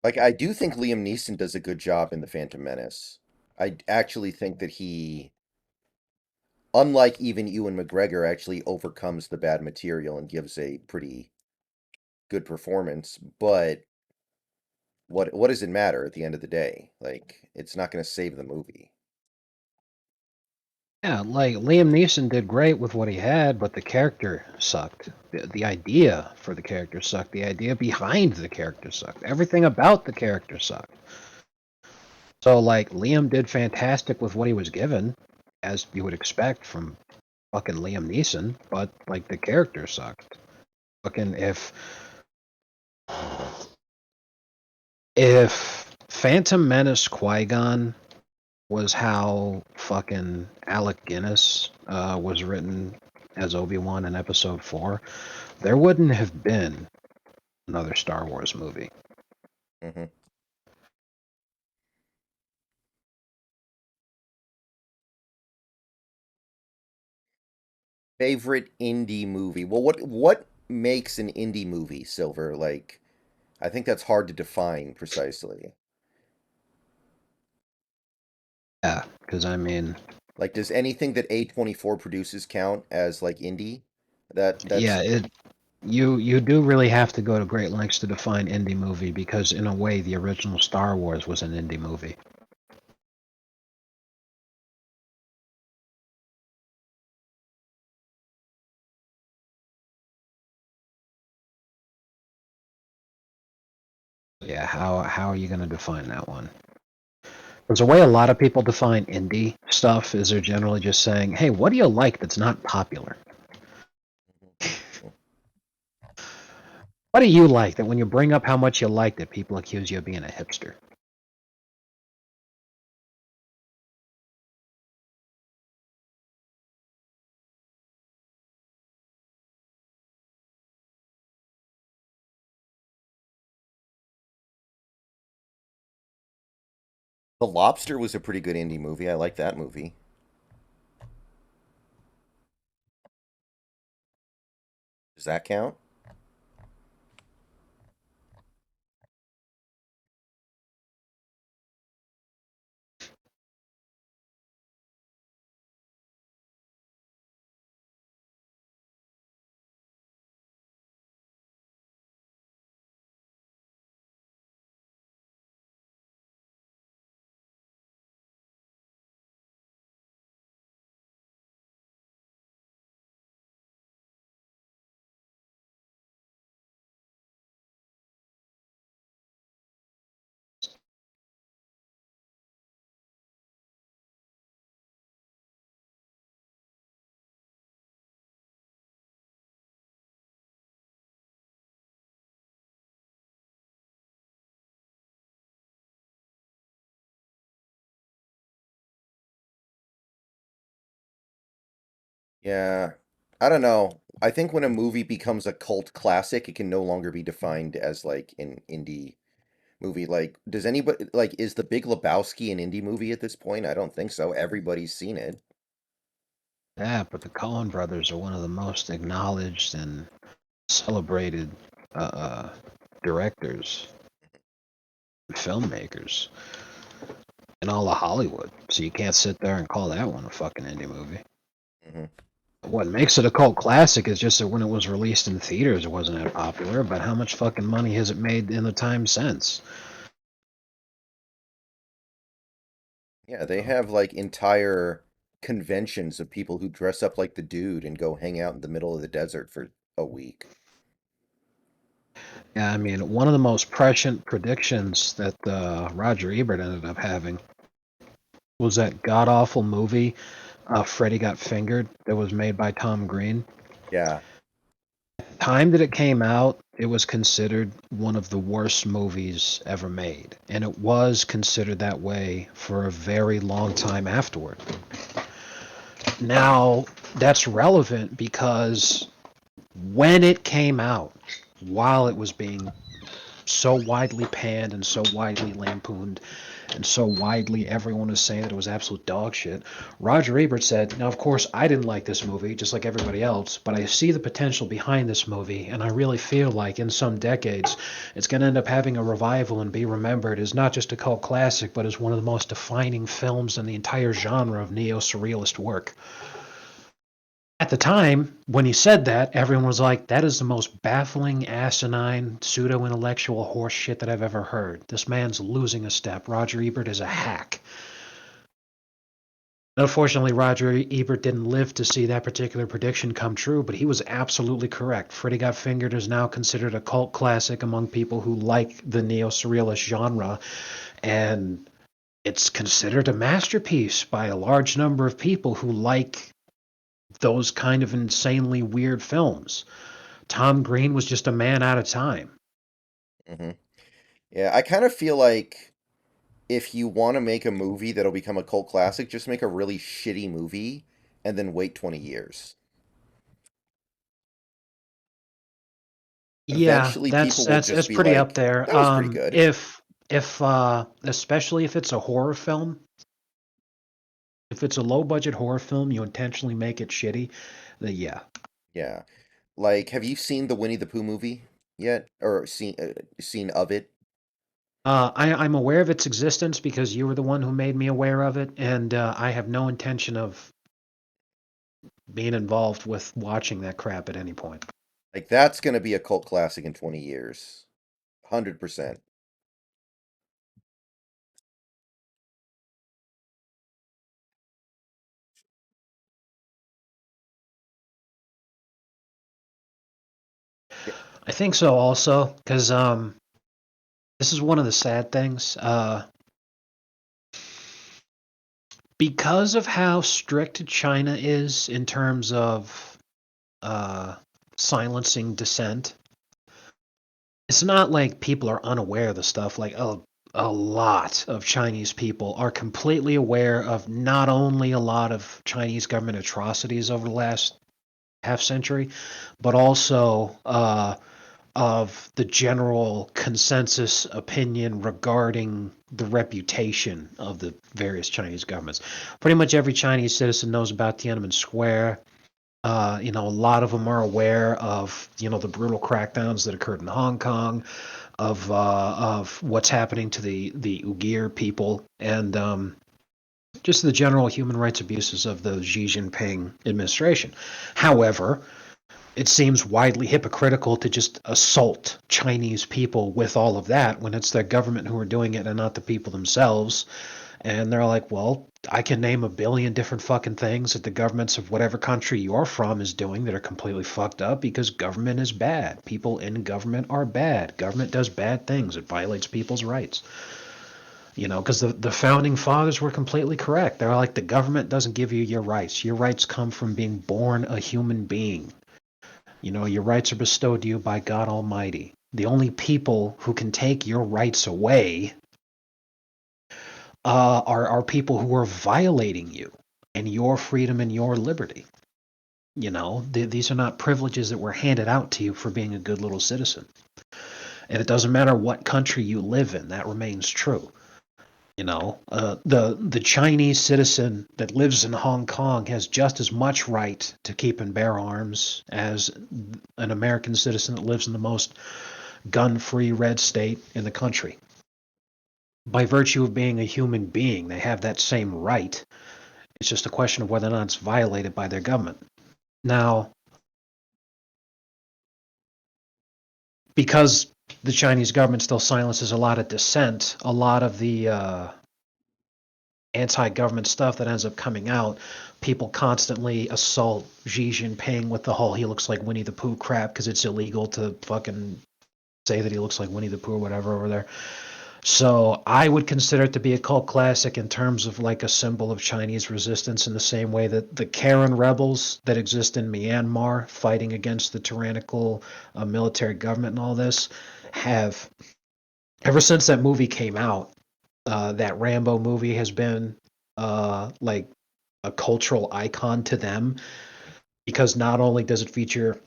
Like I do think Liam Neeson does a good job in The Phantom Menace. I actually think that he, unlike even Ewan McGregor, actually overcomes the bad material and gives a pretty good performance. But what does it matter at the end of the day? Like it's not going to save the movie. Yeah, like Liam Neeson did great with what he had, but the character sucked. The idea for the character sucked. The idea behind the character sucked. Everything about the character sucked. So, like, Liam did fantastic with what he was given, as you would expect from fucking Liam Neeson, but, like, the character sucked. Fucking, if Phantom Menace Qui-Gon was how fucking Alec Guinness was written as Obi-Wan in Episode 4, there wouldn't have been another Star Wars movie. Hmm. Favorite indie movie? Well, what makes an indie movie, Silver? Like I think that's hard to define precisely. Yeah, because I mean, Like, does anything that A24 produces count as like indie? That's yeah, you do really have to go to great lengths to define indie movie because in a way the original Star Wars was an indie movie. Yeah, how are you going to define that one? There's a way a lot of people define indie stuff is they're generally just saying, "Hey, what do you like that's not popular? What do you like that when you bring up how much you like it, people accuse you of being a hipster?" The Lobster was a pretty good indie movie. I like that movie. Does that count? Yeah. I don't know. I think when a movie becomes a cult classic, it can no longer be defined as like an indie movie. Like, does anybody like is The Big Lebowski an indie movie at this point? I don't think so. Everybody's seen it. Yeah, but the Coen brothers are one of the most acknowledged and celebrated uh, uh, directors, filmmakers in all of Hollywood. So you can't sit there and call that one a fucking indie movie. Hmm. What makes it a cult classic is just that when it was released in theaters, it wasn't that popular. But how much fucking money has it made in the time since? Yeah, they have like entire conventions of people who dress up like the dude and go hang out in the middle of the desert for a week. Yeah, I mean, one of the most prescient predictions that Roger Ebert ended up having was that god awful movie, Freddy Got Fingered, that was made by Tom Green. Yeah. Time that it came out, it was considered one of the worst movies ever made, and it was considered that way for a very long time afterward. Now, that's relevant because when it came out, while it was being so widely panned and so widely lampooned and so widely everyone was saying that it was absolute dog shit, Roger Ebert said, now, of course, I didn't like this movie, just like everybody else, but I see the potential behind this movie, and I really feel like in some decades it's going to end up having a revival and be remembered as not just a cult classic, but as one of the most defining films in the entire genre of neo-surrealist work. At the time, when he said that, everyone was like, that is the most baffling, asinine, pseudo intellectual horse shit that I've ever heard. This man's losing a step. Roger Ebert is a hack. Unfortunately, Roger Ebert didn't live to see that particular prediction come true, but he was absolutely correct. Freddy Got Fingered is now considered a cult classic among people who like the neo surrealist genre, and it's considered a masterpiece by a large number of people who like those kind of insanely weird films. Tom Green was just a man out of time. Hmm. Yeah, I kind of feel like if you want to make a movie that'll become a cult classic, just make a really shitty movie and then wait 20 years. Yeah, Eventually that's people will that's just that's be pretty up like, there. that was pretty good. If especially if it's a horror film, if it's a low budget horror film, you intentionally make it shitty, then yeah. Yeah. Like, have you seen the Winnie the Pooh movie yet? Or seen of it? I'm aware of its existence because you were the one who made me aware of it, and I have no intention of being involved with watching that crap at any point. Like, that's going to be a cult classic in 20 years. 100%. Yeah. I think so also because this is one of the sad things. Because of how strict China is in terms of uh, silencing dissent, it's not like people are unaware of the stuff. Like a lot of Chinese people are completely aware of not only a lot of Chinese government atrocities over the last half century, but also of the general consensus opinion regarding the reputation of the various Chinese governments. Pretty much every Chinese citizen knows about Tiananmen Square. A lot of them are aware of, the brutal crackdowns that occurred in Hong Kong, of what's happening to the Uyghur people, and just the general human rights abuses of the Xi Jinping administration. However, it seems widely hypocritical to just assault Chinese people with all of that when it's their government who are doing it and not the people themselves. And they're like, well, I can name a billion different fucking things that the governments of whatever country you're from is doing that are completely fucked up because government is bad. People in government are bad. Government does bad things. It violates people's rights. Because the founding fathers were completely correct. They're like, the government doesn't give you your rights. Your rights come from being born a human being. Your rights are bestowed to you by God Almighty. The only people who can take your rights away are people who are violating you and your freedom and your liberty. These are not privileges that were handed out to you for being a good little citizen. And it doesn't matter what country you live in, that remains true. The Chinese citizen that lives in Hong Kong has just as much right to keep and bear arms as an American citizen that lives in the most gun-free red state in the country. By virtue of being a human being, they have that same right. It's just a question of whether or not it's violated by their government. Now, because the Chinese government still silences a lot of dissent, a lot of the anti-government stuff that ends up coming out, people constantly assault Xi Jinping with the whole "he looks like Winnie the Pooh" crap because it's illegal to fucking say that he looks like Winnie the Pooh or whatever over there. So I would consider it to be a cult classic in terms of like a symbol of Chinese resistance in the same way that the Karen rebels that exist in Myanmar fighting against the tyrannical military government and all this have, ever since that movie came out, that Rambo movie has been like a cultural icon to them because not only does it feature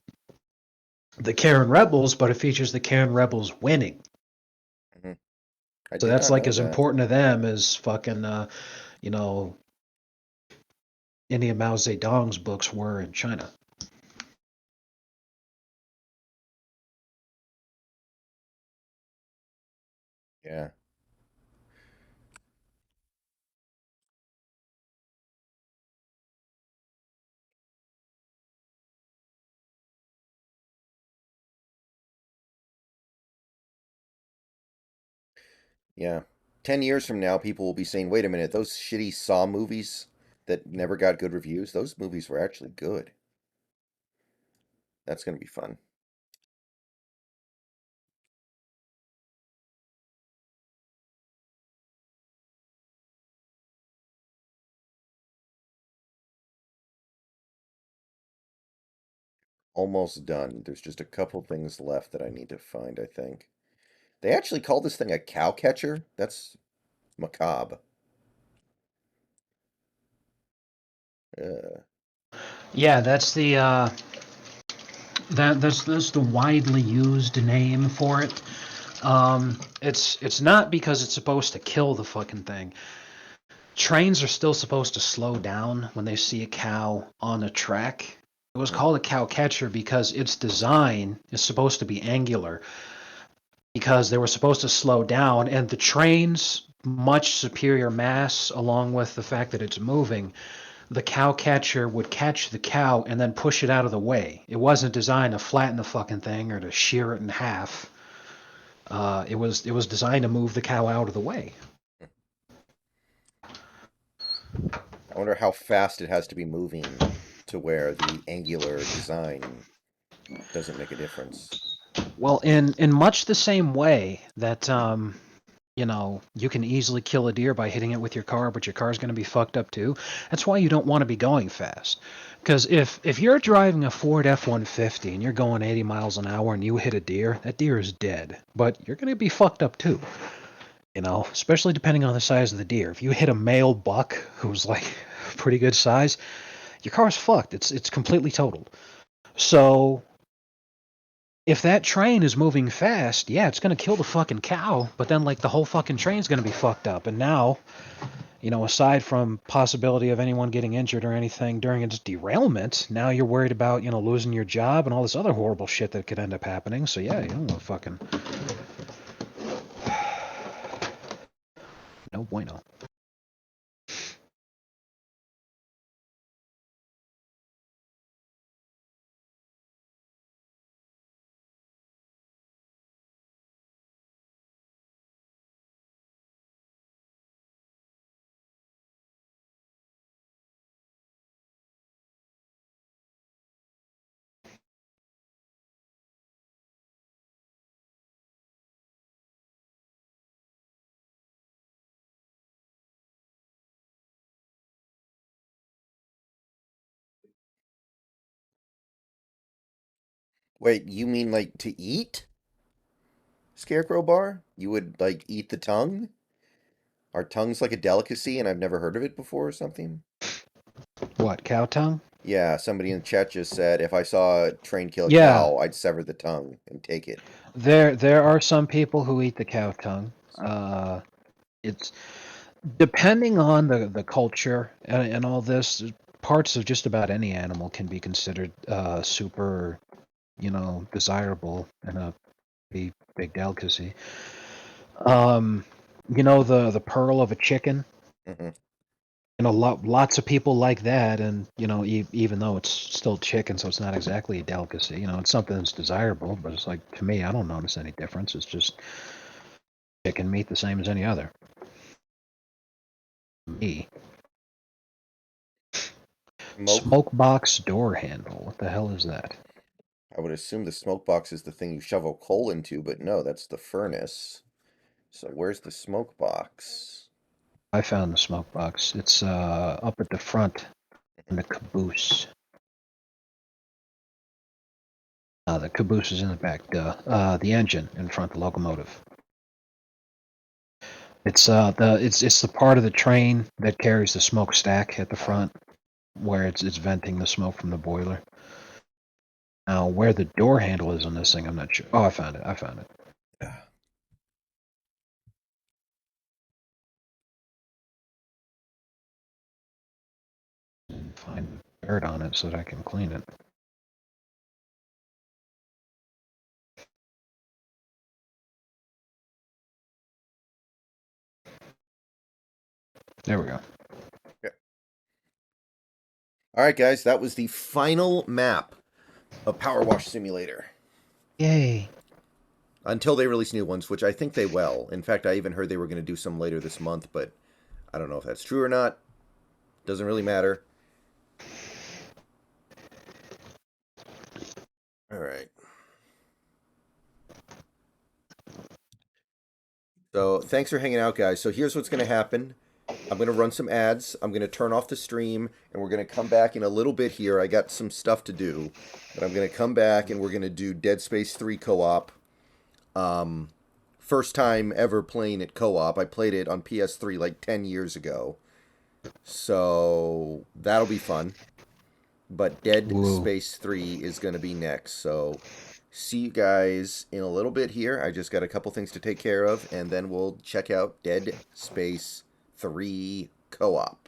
the Karen rebels, but it features the Karen rebels winning. Hmm. I So did that's not like know as that. important to them as fucking you know any of Mao Zedong's books were in China. Yeah. Yeah. 10 years from now, people will be saying, wait a minute, those shitty Saw movies that never got good reviews, those movies were actually good. That's going to be fun. Almost done. There's just a couple things left that I need to find, I think. They actually call this thing a cow catcher? That's macabre. Uh, Yeah, that's the that's the widely used name for it. It's not because it's supposed to kill the fucking thing. Trains are still supposed to slow down when they see a cow on a track. It was mhm, called a cow catcher because its design is supposed to be angular because they were supposed to slow down and the train's much superior mass along with the fact that it's moving, the cow catcher would catch the cow and then push it out of the way. It wasn't designed to flatten the fucking thing or to shear it in half. It was designed to move the cow out of the way. I wonder how fast it has to be moving to where the angular design doesn't make a difference. Well, in much the same way that you can easily kill a deer by hitting it with your car, but your car's going to be fucked up too. That's why you don't want to be going fast. Because if you're driving a Ford F-150 and you're going 80 miles an hour and you hit a deer, that deer is dead. But you're going to be fucked up too. Especially depending on the size of the deer. If you hit a male buck who's like pretty good size, your car's fucked. It's completely totaled. So if that train is moving fast, yeah, it's gonna kill the fucking cow. But then like the whole fucking train's gonna be fucked up. And now, aside from possibility of anyone getting injured or anything during its derailment, now you're worried about losing your job and all this other horrible shit that could end up happening. So yeah, you don't want to fucking no bueno. Wait, you mean like to eat? Scarecrow bar? You would like eat the tongue? Are tongues like a delicacy and I've never heard of it before or something? What, cow tongue? Yeah, somebody in the chat just said if I saw a train kill a Yeah, cow, I'd sever the tongue and take it. there are some people who eat the cow tongue. It's depending on the culture and all this. Parts of just about any animal can be considered super, desirable and a big delicacy. Um, the pearl of a chicken. Hmm. Lots of people like that, and even though it's still chicken, so it's not exactly a delicacy. It's something that's desirable, but it's like to me, I don't notice any difference. It's just chicken meat, the same as any other. Me. Smoke. Smoke box door handle. What the hell is that? I would assume the smoke box is the thing you shovel coal into, but no, that's the furnace. So where's the smoke box? I found the smoke box. It's up at the front in the caboose. The caboose is in the back. Duh. The engine in front, the locomotive. It's the part of the train that carries the smokestack at the Ah, front, where it's venting the smoke from the boiler. Now, where the door handle is on this thing, I'm not sure. Oh, I found it. I found it. ah. Find dirt on it so that I can clean it. There we go. Okay. All right, guys, that was the final map of PowerWash Simulator. Yay. Until they release new ones, which I think they will. In fact, I even heard they were going to do some later this month, but I don't know if that's true or not. Doesn't really matter. All right. So thanks for hanging out, guys. So here's what's going to happen. I'm going to run some ads. I'm going to turn off the stream, and we're going to come back in a little bit here. I got some stuff to do, but I'm going to come back and we're going to do Dead Space 3 co-op. Um, First time ever playing it co-op. I played it on PS3 like 10 years ago. So that'll be fun. But Dead Woo. Space 3 is going to be next. So see you guys in a little bit here. I just got a couple things to take care of, and then we'll check out Dead Space 3 co op.